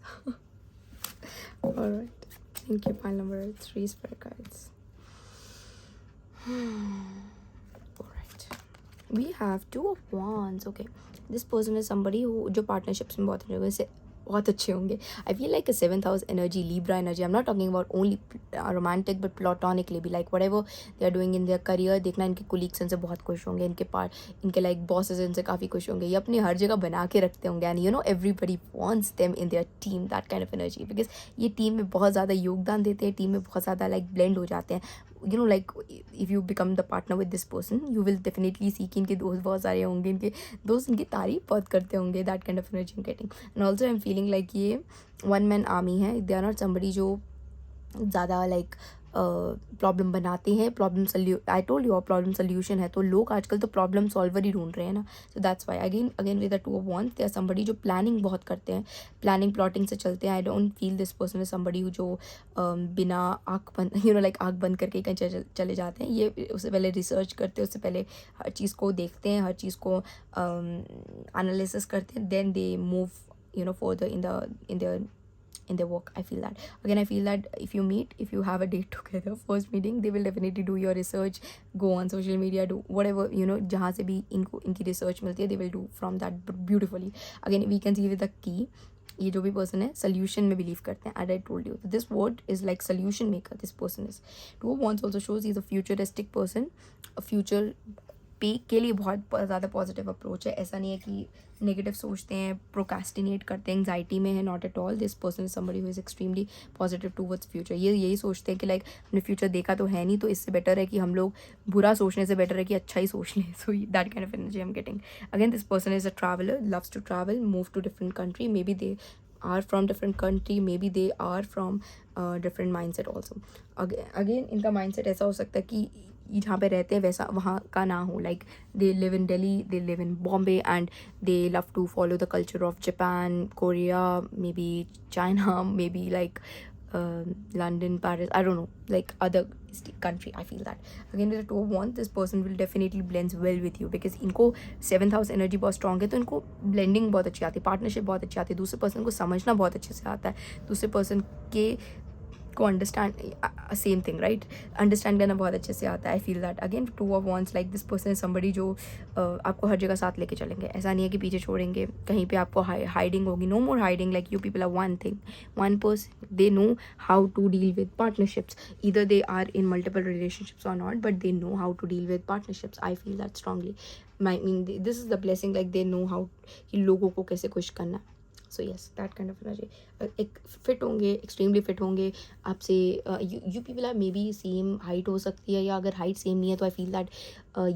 Alright. Thank you, pile number 3, spirit guides. Alright. We have 2 of wands. Okay. This person is somebody who जो partnerships में बहुत अच्छे होंगे. I feel like a 7th house energy, Libra energy. I am not talking about only romantic but platonically भी. Like whatever they are doing in their career, देखना इनके colleagues इनसे बहुत खुश होंगे, इनके लाइक बॉसेस इनसे काफ़ी खुश होंगे, ये अपनी हर जगह बना के रखते होंगे. And everybody wants them in their team, that kind of energy, because ये टीम में बहुत ज़्यादा योगदान देते हैं, टीम में बहुत ज़्यादा लाइक ब्लेंड हो जाते हैं. like if you become the partner with this person, you will definitely see कि इनके दोस्त बहुत सारे होंगे, इनके दोस्त इनकी तारीफ बहुत करते होंगे. that kind of energy I'm getting. And also I'm feeling like ये one man army है. they are not somebody जो ज़्यादा लाइक प्रॉब्लम बनाते हैं. आई टोल्ड यू प्रॉब्लम सोल्यूशन है, तो लोग आजकल तो प्रॉब्लम सॉल्वर ही ढूंढ रहे हैं ना. So that's why again with the 2 of wands they are somebody जो प्लानिंग बहुत करते हैं, प्लानिंग प्लॉटिंग से चलते हैं. I don't feel this person is somebody जो बिना आँख बंद लाइक आँख बंद करके कहीं चले जाते हैं. ये उससे पहले रिसर्च करते हैं, उससे पहले हर चीज़ को देखते हैं, हर चीज़ को एनालिसिस करते हैं, then they move further in their work. I feel that. Again, I feel that if you have a date together, first meeting, they will definitely do your research, go on social media, do whatever, जहाँ से भी इनकी research मिलती है, they will do from that beautifully. Again, we can see with the key, ये जो भी person है solution में believe करते हैं. And I told you this word is like solution maker. This person is. 2 of wands also shows he's a futuristic person, a future पे के लिए बहुत ज़्यादा पॉजिटिव अप्रोच है. ऐसा नहीं है कि नेगेटिव सोचते हैं, प्रोकास्टिनेट करते हैं, एंग्जाइटी में है, not at all. This person is somebody who is extremely positive towards future. ये यही सोचते हैं कि लाइक हमने फ्यूचर देखा तो है नहीं, तो इससे बेटर है कि हम लोग बुरा सोचने से बेटर है कि अच्छा ही सोच लें. So that kind of energy I am getting. Again this person is a traveller, loves to travel, move to different country. Maybe they are from different country, maybe they are from different mindset also. Again इनका mindset ऐसा हो सकता है कि जहाँ पे रहते हैं वैसा वहाँ का ना हो. Like they live in Delhi, they live in Bombay and they love to follow the culture of Japan, Korea, maybe China, maybe like London, Paris, I don't know, like other country. I feel that. Again with the 2 of wands, this person will definitely blends well with you because इनको 7th house energy बहुत strong है, तो इनको blending बहुत अच्छी आती है, partnership बहुत अच्छी आती है, दूसरे person को समझना बहुत अच्छे से आता है, दूसरे person के को understand same thing right, understand करना बहुत अच्छे से आता है. आई feel that. Again 2 of wands, like this person is somebody जो आपको हर जगह साथ लेके चलेंगे. ऐसा नहीं है कि पीछे छोड़ेंगे, कहीं पे आपको हाइडिंग होगी. No more hiding. Like you people are one thing, one person. They know how to deal with partnerships. Either they are in multiple relationships or not, but they know how to deal with partnerships. I feel that strongly. This is the blessing, like they know how कि लोगों को कैसे खुश करना. So yes that kind of energy. एक fit होंगे, extremely fit होंगे आपसे. You people are maybe same height हो सकती है, या अगर हाइट सेम नहीं है तो आई फील दैट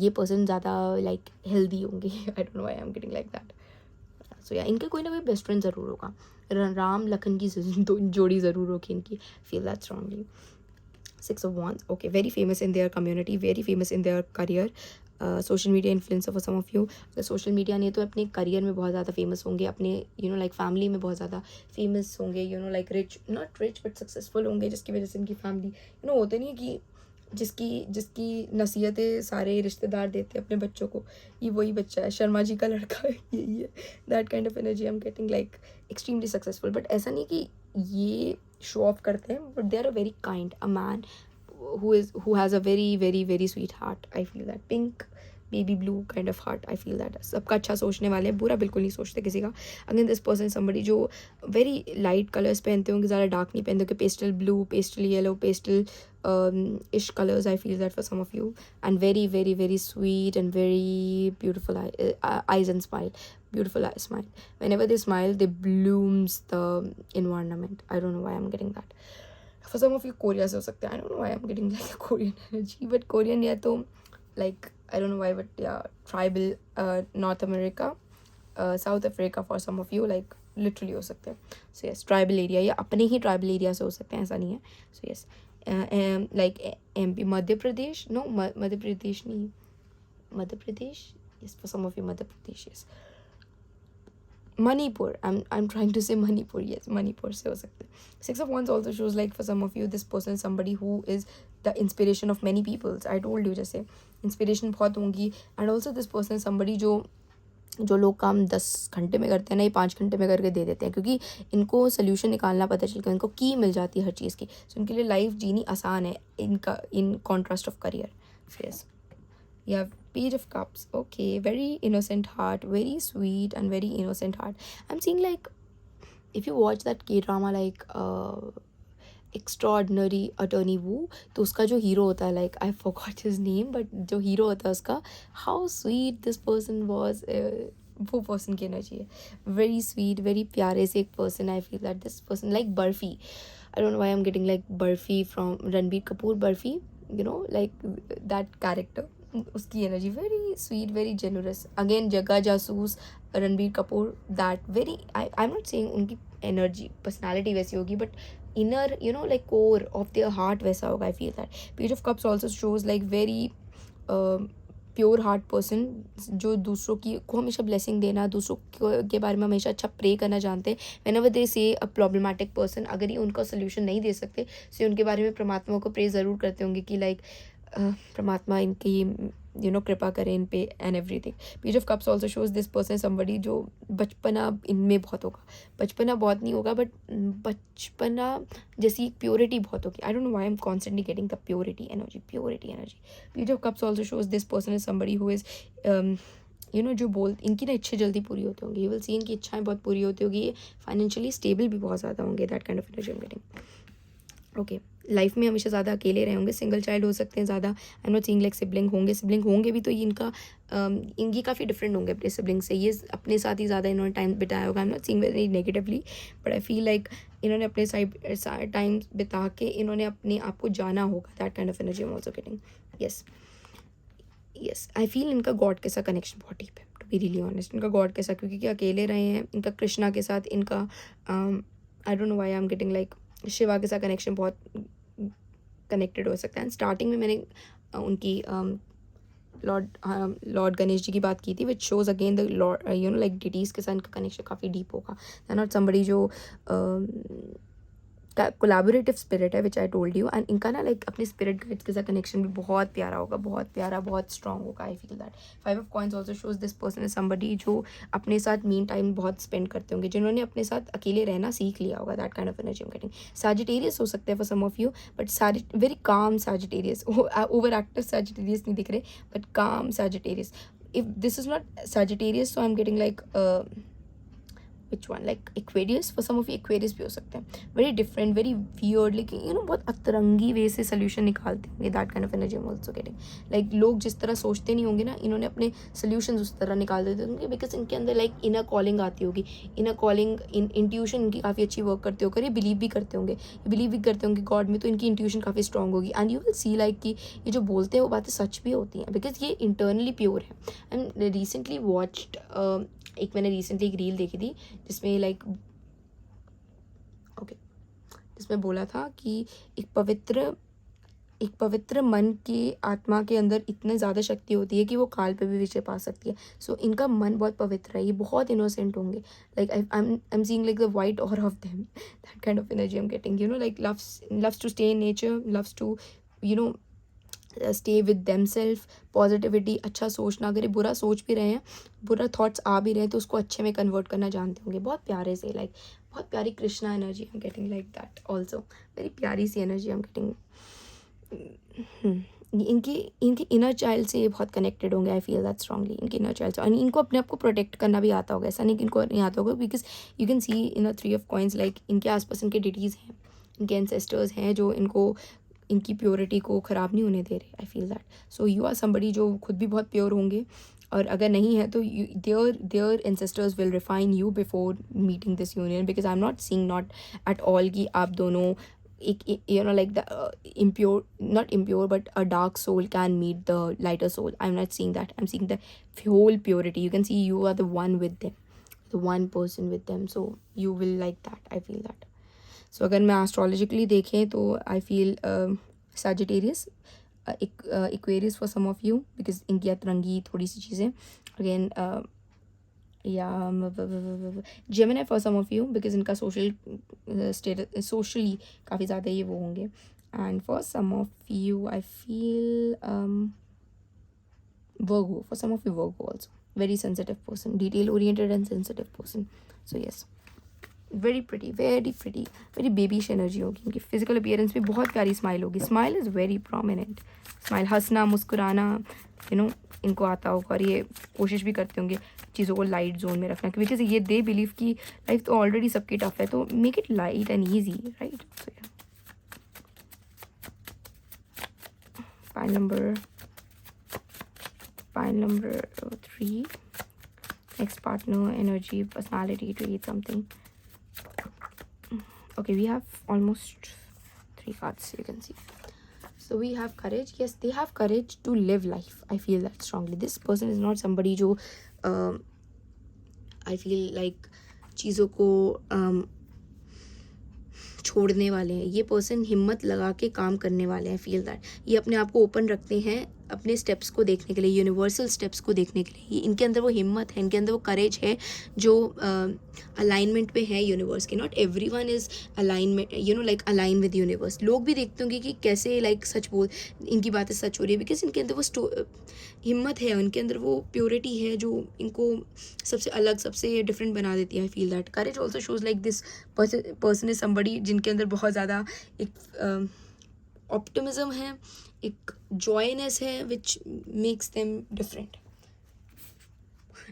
ये पर्सन ज़्यादा लाइक हेल्दी होंगे. I don't know why I am getting like that. So या इनका कोई ना कोई बेस्ट फ्रेंड ज़रूर होगा. राम लखन की जोड़ी ज़रूर होगी इनकी. Feel that strongly. 6 of wands. Okay, very famous in their community, very famous in their career. Social media influencer for some of you. अगर सोशल मीडिया नहीं तो अपने करियर में बहुत ज़्यादा फेमस होंगे, अपने लाइक फैमिली में बहुत ज़्यादा फेमस होंगे, like rich, not rich but successful होंगे, जिसकी वजह से इनकी फैमिली होते नहीं है कि जिसकी जिसकी नसीहतें सारे रिश्तेदार देते हैं अपने बच्चों को, ये वही बच्चा है, शर्मा जी का लड़का है, यही है। That kind of energy I am getting, like extremely successful. But ऐसा नहीं कि ये शो ऑफ करते हैं, but they are a very kind, a man who has a very very very sweet heart. I feel that pink baby blue kind of heart. I feel that सबका अच्छा सोचने वाले हैं, बुरा बिल्कुल नहीं सोचते किसी का. अगेन दिस पर्सन somebody जो very light colors पहनते होंगे, ज़्यादा डार्क नहीं पहनते होंगे, pastel blue, pastel yellow, pastel ish colors. I feel that for some of you. And very very very sweet and very beautiful eyes and smile, beautiful smile. Whenever they smile, they blooms the environment. I don't know why I'm getting that. For some of you, Korea से हो सकता है. I don't know why I'm getting like a Korean energy, but Korean या तो like I don't know why, but yeah, tribal, North America, South Africa for some of you, like literally हो सकते हैं. So yes, tribal area या अपने ही tribal area से हो सकते हैं, ऐसा नहीं है. So yes, like MP, Madhya Pradesh, no, Madhya Pradesh नहीं, Madhya Pradesh, yes, for some of you Madhya Pradesh, yes. Manipur, I'm trying to say Manipur, yes, Manipur से हो सकते हैं. Six of Wands also shows like for some of you this person is somebody who is the inspiration of many peoples. I told you जैसे inspiration बहुत होंगी. And also this person is somebody जो लोग काम 10 घंटे में करते हैं ना, ये 5 घंटे में करके दे देते हैं, क्योंकि इनको सोल्यूशन निकालना पता चलता है, इनको की मिल जाती है हर चीज़ की. सो इनके लिए लाइफ जीनी आसान है, इनका in contrast of career face. You have Page of Cups. Okay, very innocent heart, very sweet and very innocent heart. I'm seeing like if you watch that K-drama like Extraordinary Attorney Woo, तो उसका जो hero होता है, like I forgot his name, but जो hero होता है उसका, how sweet this person was. वो पर्सन की एनर्जी है, very sweet, very प्यारे से एक person. I feel that this person like barfi. I don't know why I'm getting like barfi from Ranbir Kapoor. Barfi, you know, like that character. उसकी energy very sweet, very generous. Again जगह जासूस, Ranbir Kapoor, that very, I am not saying उनकी energy personality वैसी होगी, but inner you know like core of their heart वैसा होगा. आई feel that. Page of cups also shows like very pure heart person, जो दूसरों की को हमेशा ब्लेसिंग देना, दूसरों के बारे में हमेशा अच्छा प्रे करना जानते हैं. व्हेनेवर दे से अ प्रॉब्लमैटिक पर्सन, अगर ये उनका सोल्यूशन नहीं दे सकते, सो उनके बारे में परमात्मा को प्रे ज़रूर करते होंगे कि लाइक परमात्मा इनकी कृपा करें इन पे and everything. Page of cups also shows this person somebody जो बचपना इनमें बहुत होगा. बचपना बहुत नहीं होगा, बट बचपना जैसी प्योरिटी बहुत होगी. आई don't know why I am constantly getting the purity energy, purity energy. Page of cups also shows this person is somebody who is जो इनकी ना इच्छा जल्दी पूरी होती होंगी. यू विल सी इनकी इच्छाएं बहुत पूरी होती होगी. फाइनेंशियली स्टेबल भी बहुत ज़्यादा होंगे. That kind of energy I am getting. Okay, life में हमेशा ज़्यादा अकेले रहे होंगे, सिंगल चाइल्ड हो सकते हैं ज़्यादा. I am not seeing like sibling होंगे भी, तो ये इनकी काफ़ी डिफरेंट होंगे अपने सिबलिंग से. ये अपने साथ ही ज़्यादा इन्होंने टाइम बिताया होगा. आई am not seeing very negatively, but I feel like इन्होंने अपने साइड टाइम बिता के इन्होंने अपने आप को जाना होगा. That kind of energy I am also getting. Yes I feel इनका गॉड के साथ कनेक्शन बहुत डीप है, टू बी रियली ऑनेस्ट. इनका गॉड के साथ, क्योंकि अकेले रहे हैं, इनका कृष्णा के साथ, इनका आई don't know why I am getting like Shiva के साथ कनेक्शन बहुत कनेक्टेड हो सकता है. एंड स्टार्टिंग में मैंने उनकी लॉर्ड गणेश जी की बात की थी, which shows again the lord like deities के साथ इनका कनेक्शन काफ़ी डीप होगा. दे नॉट समबडी जो कोलैबोरेटिव स्पिरिट है, which I told you. And इनका ना लाइक अपने स्पिरिट गाइड्स के साथ कनेक्शन भी बहुत प्यारा होगा, बहुत प्यारा, बहुत स्ट्रॉन्ग होगा. आई feel that. 5 of coins also shows this person is somebody जो अपने साथ मीन टाइम बहुत स्पेंड करते होंगे, जिन्होंने अपने साथ अकेले रहना सीख लिया होगा. That kind of energy I am getting. Sagittarius हो सकते हैं for some of you, but very calm Sagittarius. Over active Sagittarius नहीं दिख रहे, but calm Sagittarius. If this is not Sagittarius, so I am getting like which one, like Aquarius. for some of you Aquarius भी हो सकते हैं. very different, very weird, लेकिन बहुत अतरंगी वे से सोल्यूशन निकालते होंगे. That kind of energy I am also getting. Like लोग जिस तरह सोचते नहीं होंगे ना, इन्होंने अपने सोल्यूशन उस तरह निकाल देते होंगे, बिकॉज इनके अंदर लाइक इनर कॉलिंग आती होगी. इनर कॉलिंग, इंट्यूशन इनकी काफ़ी अच्छी वर्क करते होकर, ये बिलीव भी करते होंगे, गॉड में, तो इनकी इंट्यूशन काफ़ी स्ट्रॉन्ग होगी. And you will see like कि ये जो बोलते हैं वो बातें सच भी होती हैं, बिकॉज ये इंटरनली प्योर है. एंड रिसेंटली वॉच्ड मैंने रिसेंटली एक रील देखी थी जिसमें लाइक जिसमें बोला था कि एक पवित्र मन की आत्मा के अंदर इतनी ज़्यादा शक्ति होती है कि वो काल पे भी विजय पा सकती है. सो इनका मन बहुत पवित्र है, ये बहुत इनोसेंट होंगे. Like I am seeing like the white aura of them. That kind of energy I am getting. Like loves to stay in nature, loves to stay with them self, positivity, अच्छा सोचना, अगर ये बुरा सोच भी रहे हैं, बुरा थॉट्स आ भी रहे हैं तो उसको अच्छे में कन्वर्ट करना जानते होंगे, बहुत प्यारे से, लाइक बहुत प्यारी Krishna energy I am getting, like that also very प्यारी सी एनर्जी आई एम गेटिंग। इनकी इनकी इनर चाइल्ड से ये बहुत कनेक्टेड होंगे, आई फील दैट स्ट्रांगली, इनकी इनर चाइल्ड से। और इनको अपने आप को प्रोटेक्ट करना भी आता होगा, ऐसा नहीं कि इनको नहीं आता होगा, because you can C in a 3 of coins like इनके आसपास इनके डिटीज़ हैं, इनके एंसेस्टर्स हैं जो इनको इनकी प्योरिटी को ख़राब नहीं होने दे रहे, I feel that. So you are somebody जो खुद भी बहुत प्योर होंगे, और अगर नहीं है तो their ancestors will refine you before meeting this union, because I am not seeing not at all कि आप दोनों एक you know like the impure, not impure but a dark soul can meet the lighter soul. I'm not seeing that, I'm seeing the whole purity. You can see you are the one with them, the one person with them, so you will like that, I feel that. So अगर मैं astrologically देखें तो I feel Sagittarius, Aquarius for some of you because इनकी अतरंगी थोड़ी सी चीज़ें, again Gemini for some of you because इनका social status, socially काफ़ी ज़्यादा ये वो होंगे, and for some of you I feel Virgo, for some of you Virgo also, very sensitive person, detail oriented and sensitive person, so yes, very pretty, very babyish energy होगी इनकी। Physical appearance भी बहुत प्यारी smile होगी, smile is very prominent, smile, हंसना मुस्कुराना इनको आता होगा, और ये कोशिश भी करते होंगे चीज़ों को लाइट जोन में रखना, बिकॉज ये दे बिलीव कि लाइफ तो ऑलरेडी सबकी टफ है, तो make it light and easy, right. File number 3, next partner, energy, personality, to eat something. Okay, we have almost 3 cards, you can see. So we have courage. Yes, they have courage to live life, I feel that strongly. This person is not somebody जो I feel like चीज़ों को छोड़ने वाले हैं। ये person हिम्मत लगा के काम करने वाले हैं, फील दैट। ये अपने आप को ओपन रखते हैं अपने स्टेप्स को देखने के लिए, यूनिवर्सल स्टेप्स को देखने के लिए। इनके अंदर वो हिम्मत है, इनके अंदर वो करेज है जो अलाइनमेंट पे है यूनिवर्स के। Not everyone is alignment, like align with universe. लोग भी देखते होंगे कि कैसे लाइक सच बोल, इनकी बातें सच हो रही है, बिकॉज इनके अंदर वो हिम्मत है, उनके अंदर वो प्योरिटी है जो इनको सबसे अलग, सबसे डिफरेंट बना देती है। आई feel that courage also shows like this person is somebody जिनके अंदर बहुत ज़्यादा एक ऑप्टिमिज्म है, एक जॉयनेस है, which makes them different.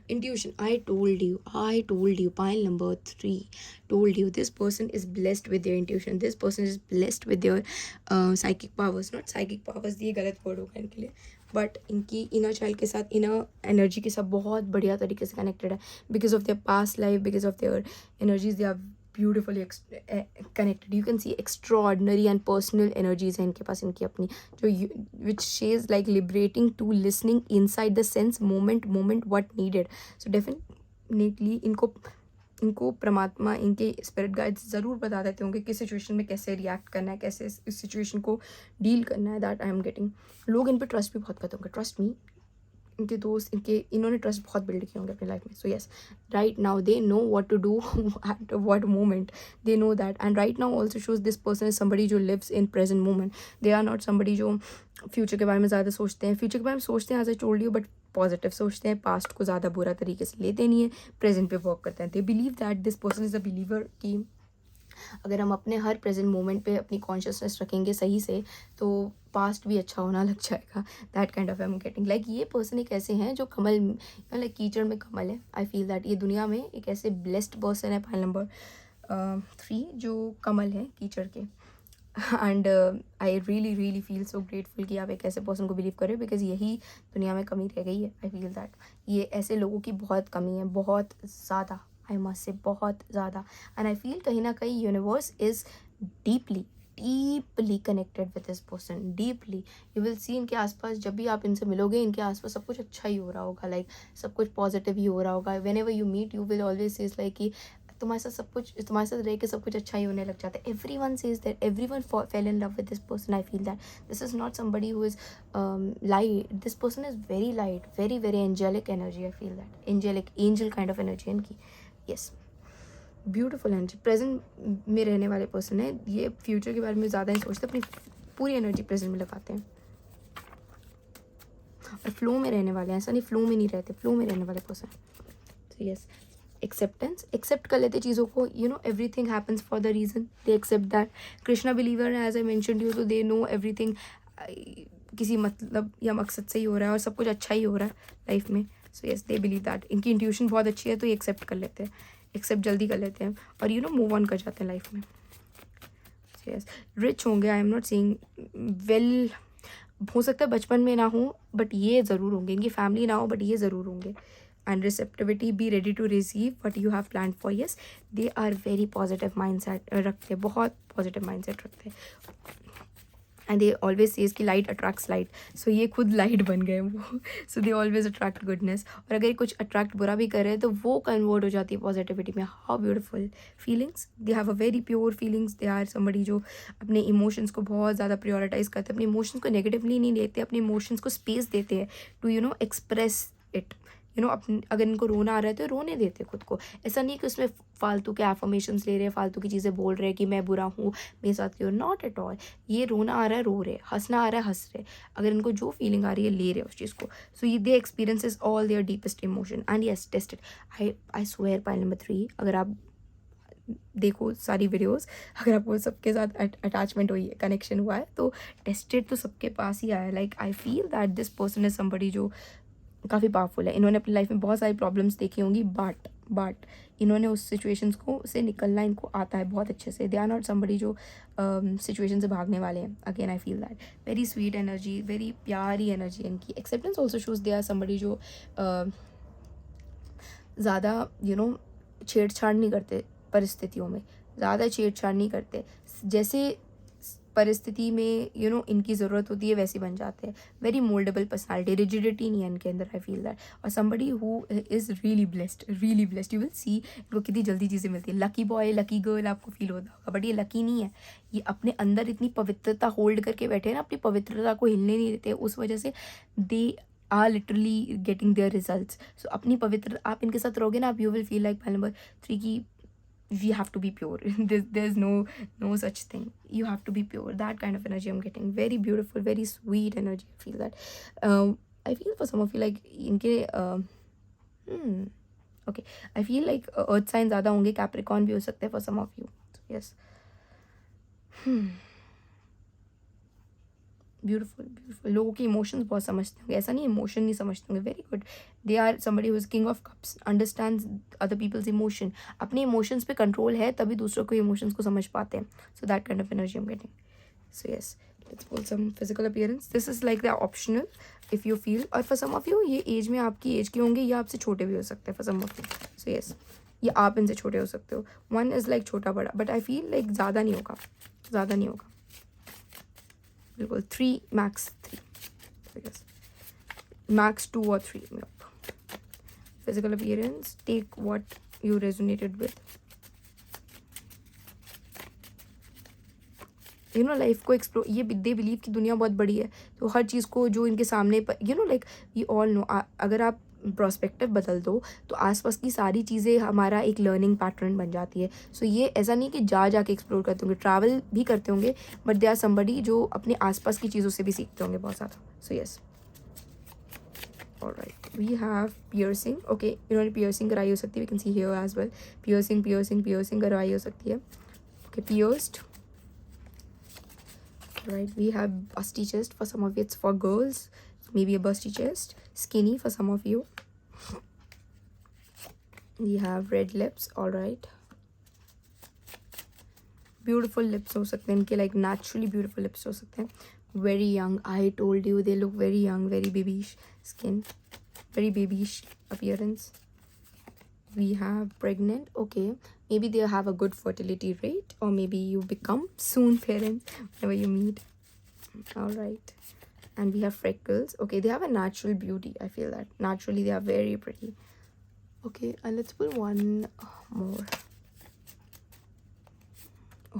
Intuition, I told you, pile number 3 told you, this person is blessed with their intuition, this person is blessed with their psychic powers, not psychic powers, ये गलत word होगा इनके लिए, but इनकी inner child के साथ, inner energy के साथ बहुत बढ़िया तरीके से कनेक्टेड है, because of their past life, because of their energies, they are beautifully connected. You can see extraordinary and personal energies हैं इनके पास, इनकी अपनी, जो which she is like liberating to listening inside the sense moment what needed. So definitely इनको परमात्मा, इनके spirit guides ज़रूर बता देते होंगे किस सिचुएशन में कैसे रिएक्ट करना है, कैसे इस सिचुएशन को डील करना है। That I am getting. लोग इन पर ट्रस्ट भी बहुत करते होंगे, ट्रस्ट मी, इनके दोस्त, इन्होंने ट्रस्ट बहुत बिल्ड किए होंगे अपनी लाइफ में। So yes, right now they know what to do at what moment, they know that. And right now also shows this person is somebody जो lives in present moment. They are not somebody जो future के बारे में ज़्यादा सोचते हैं। Future के बारे में सोचते हैं, as I told you, but positive सोचते हैं, पास्ट को ज़्यादा बुरा तरीके से लेते नहीं है, प्रेजेंट पे वर्क करते हैं। They believe that, this person is a believer कि अगर हम अपने हर प्रेजेंट मोमेंट पे अपनी कॉन्शियसनेस रखेंगे सही से, तो पास्ट भी अच्छा होना लग जाएगा। That kind of I am getting. Like ये पर्सन एक ऐसे हैं जो कमल, लाइक कीचड़ में कमल है। आई फील दैट ये दुनिया में एक ऐसे ब्लेस्ड पर्सन है, फाइल नंबर 3, जो कमल है कीचड़ के। And I really feel so grateful कि आप एक ऐसे पर्सन को बिलीव करें, बिकॉज यही दुनिया में कमी रह गई है। आई फील दैट ये ऐसे लोगों की बहुत कमी है, बहुत ज़्यादा, आई मस्ट से बहुत ज़्यादा। एंड आई फील कहीं ना कहीं universe is deeply connected with this person, deeply. You will see इनके आसपास, जब भी आप इनसे मिलोगे, इनके आसपास सब कुछ अच्छा ही हो रहा होगा, लाइक सब कुछ पॉजिटिव ही हो रहा होगा। Whenever you meet, you will always says like कि तुम्हारे साथ सब कुछ, तुम्हारे साथ रह के सब कुछ अच्छा ही होने लग जाता है। Everyone says that, everyone fell in love with this person. I feel that this is not somebody who is light, this person is very light, very angelic energy. I feel that angelic, angel kind of energy इनकी। Yes, beautiful energy. Present में रहने वाले person है ये, future के बारे में ज़्यादा नहीं सोचते, अपनी पूरी एनर्जी प्रेजेंट में लगाते हैं। और फ्लो में रहने वाले हैं, ऐसा नहीं फ्लो में नहीं रहते, फ्लो में रहने वाले पर्सन। तो यस, एक्सेप्टेंस, एक्सेप्ट कर लेते चीज़ों को, you know everything happens for the reason, they accept that. Krishna believer as I mentioned you, तो दे नो एवरीथिंग किसी मतलब या मकसद से ही हो रहा है और सब कुछ अच्छा ही हो रहा है लाइफ में। So yes, they believe that, इनकी इंट्यूशन बहुत अच्छी है, तो ये एक्सेप्ट कर लेते हैं, एक्सेप्ट जल्दी कर लेते हैं और यू नो मूव ऑन कर जाते हैं लाइफ में। यस, रिच होंगे, आई एम नॉट सेइंग वेल, हो सकता है बचपन में ना हो बट ये ज़रूर होंगे, इनकी फैमिली ना हो बट ये ज़रूर होंगे। And receptivity, be ready to receive what you have plan for. Yes, they are very positive mindset रखते हैं, बहुत पॉजिटिव माइंड सेट रखते हैं। एंड दे ऑलवेज सेज कि लाइट अट्रैक्ट्स लाइट, सो ये खुद लाइट बन गए वो। So they always attract goodness, और अगर कुछ अट्रैक्ट बुरा भी कर रहे हैं तो वो कन्वर्ट हो जाती है पॉजिटिविटी में। How beautiful feelings, they have a very pure feelings, they are somebody जो अपने इमोशंस को बहुत ज़्यादा प्रायोरिटाइज करते हैं, अपने इमोशंस को नेगेटिवली नहीं लेते, अपने इमोशंस को स्पेस देते हैं to you know express it. You know अपने अगर इनको रोना आ रहा है तो रोने देते खुद को, ऐसा नहीं कि उसमें फालतू के एफर्मेशंस ले रहे हैं, फालतू की चीज़ें बोल रहे हैं कि मैं बुरा हूँ मेरे साथ क्यों, नॉट एट ऑल। ये रोना आ रहा है रो रहे, हंसना आ रहा है हंस रहे, अगर इनको जो फीलिंग आ रही है ले रहे उस चीज़ को। सो ये they experiences all their deepest emotion and yes tested. I swear point number 3, अगर आप देखो सारी वीडियोस, अगर आपको सबके साथ अटैचमेंट हुई है, कनेक्शन हुआ है, तो टेस्टेड तो सबके पास ही आया। Like I feel that this person is somebody जो काफ़ी पावरफुल है। इन्होंने अपनी लाइफ में बहुत सारी प्रॉब्लम्स देखी होंगी बट इन्होंने उस सिचुएशंस को से निकलना इनको आता है बहुत अच्छे से। दे आर नॉट समबडी जो सिचुएशन से भागने वाले हैं। Again I feel that very sweet energy, very प्यारी एनर्जी इनकी। Acceptance also shows they are somebody जो ज़्यादा यू नो छेड़छाड़ नहीं करते परिस्थितियों में, ज़्यादा छेड़छाड़ नहीं करते, जैसे परिस्थिति में यू नो इनकी ज़रूरत होती है वैसे बन जाते हैं। वेरी मोल्डेबल पर्सनालिटी, रिजिडिटी नहीं है इनके अंदर, आई फील दैट। और somebody who is really blessed, you will see इनको कितनी जल्दी चीज़ें मिलती है। लकी बॉय, लकी गर्ल आपको फील होता होगा, बट ये लकी नहीं है, ये अपने अंदर इतनी पवित्रता होल्ड करके बैठे हैं ना, अपनी पवित्रता को हिलने नहीं देते, उस वजह से they are literally getting their results. So अपनी पवित्र आप इनके साथ रहोगे ना, आप you will feel like point number 3 की we have to be pure. There's no such thing, you have to be pure. That kind of energy I'm getting, very beautiful, very sweet energy, I feel that. I feel for some of you like इनके okay, I feel like earth sign ज़्यादा होंगे, Capricorn भी हो सकते हैं for some of you. So, yes. Beautiful लोगों के emotions बहुत समझते होंगे, ऐसा नहीं इमोशन नहीं समझते होंगे। Very good, they are somebody who is king of cups, understands other peoples emotion. अपने इमोशंस पे कंट्रोल है तभी दूसरों के इमोशंस को समझ पाते हैं। So that kind of energy I am getting. So yes, let's pull some physical appearance. This is like the optional if you feel, और फॉर सम ऑफ यू ये एज में आपकी एज के होंगे, ये आपसे छोटे भी हो सकते हैं for some of you. So yes, ये आप इनसे छोटे हो सकते हो। वन इज़ लाइक छोटा बड़ा, बट आई फील लाइक ज़्यादा नहीं होगा बिल्कुल। 3 max 3, max 2 or 3। Physical appearance, take what you resonated with. You know life को एक्सप्लोर, ये दे बिलीव कि दुनिया बहुत बड़ी है, तो हर चीज़ को जो इनके सामने you know like we all know, अगर आप प्रोस्पेक्टिव बदल दो तो आसपास की सारी चीज़ें हमारा एक लर्निंग पैटर्न बन जाती है। सो ये ऐसा नहीं कि जाके एक्सप्लोर करते होंगे, ट्रैवल भी करते होंगे, बट दे आर समबडी जो अपने आसपास की चीज़ों से भी सीखते होंगे बहुत ज़्यादा। So yes, alright, we have piercing. Okay, इन्होंने पियर्सिंग कराई हो सकती है, we can see here as well. Piercing करवाई हो सकती है। Okay, pierced. Right, we have busty chest, for some of you it's for girls, maybe a busty chest. Skinny for some of you. We have red lips. All right, beautiful lips हो सकते हैं इनके, like naturally beautiful lips हो सकते हैं। Very young, I told you they look very young, very babyish skin, very babyish appearance. We have pregnant. Okay, maybe they have a good fertility rate, or maybe you become soon parents whenever you meet. All right, and we have freckles. Okay, they have a natural beauty, I feel that naturally they are very pretty. Okay, and let's pull one more.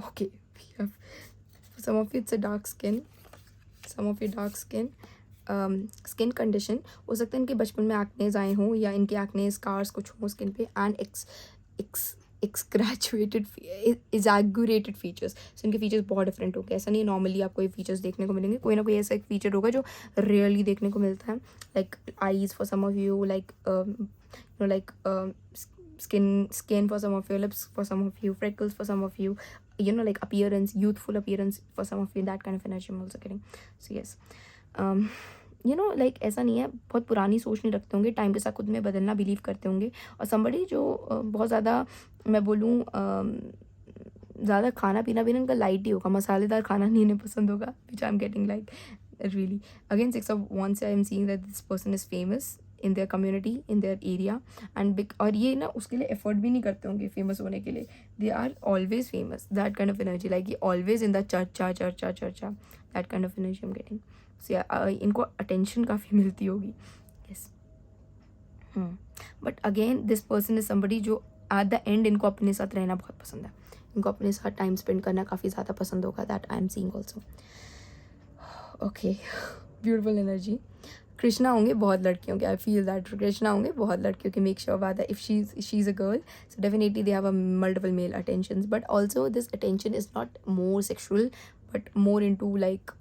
Okay, we have, for some of you it's a dark skin, some of you dark skin. Skin condition हो सकता है इनके बचपन में एक्नेज आए हों, या इनके एक्ने स्कार्स कुछ हों स्किन पे, एंड exaggerated features. So इनके फीचर्स बहुत डिफरेंट होंगे. ऐसा नहीं नॉर्मली आपको ये फीचर्स देखने को मिलेंगे. कोई ना कोई ऐसा एक फीचर होगा जो रेयरली देखने को मिलता है. Like eyes for some of you, like like skin for some of you, lips for some of you, freckles for some of you, like appearance, youthful appearance for some of you. That kind of energy I'm also getting. So yes, like ऐसा नहीं है, बहुत पुरानी सोच नहीं रखते होंगे, time के साथ खुद में बदलना बिलीव करते होंगे. और somebody जो बहुत ज़्यादा मैं बोलूँ ज़्यादा खाना पीना भी इनका लाइट ही होगा, मसालेदार खाना नहीं इन्हें पसंद होगा, which I'm getting like really. Again, 6 of Wands, I am seeing that this person is famous in their community, in their area, and big, और ये ना उसके लिए एफर्ट भी नहीं करते होंगे फेमस होने के लिए. They are always famous. That kind of energy, like ये always in the चर्चा. That kind of energy I'm getting. So yeah, इनको attention काफ़ी मिलती होगी. Yes. But again, this person is somebody जो at the end इनको अपने साथ रहना बहुत पसंद है. इनको अपने साथ टाइम स्पेंड करना काफ़ी ज़्यादा पसंद होगा. That I am seeing also. Okay, beautiful energy. Krishna होंगे बहुत लड़कियों के. आई फील दैट कृष्णा होंगे बहुत लड़कियों के. Make sure about that. If she is a girl, so definitely they have a multiple male attentions, but also this attention is not more sexual but more into like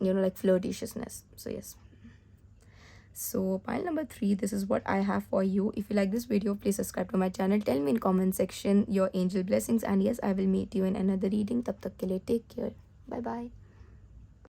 like flirtatiousness. So yes. So pile number 3, this is what I have for you. If you like this video, please subscribe to my channel. Tell me in comment section your angel blessings, and yes, I will meet you in another reading. Tab tak ke liye take care. Bye bye.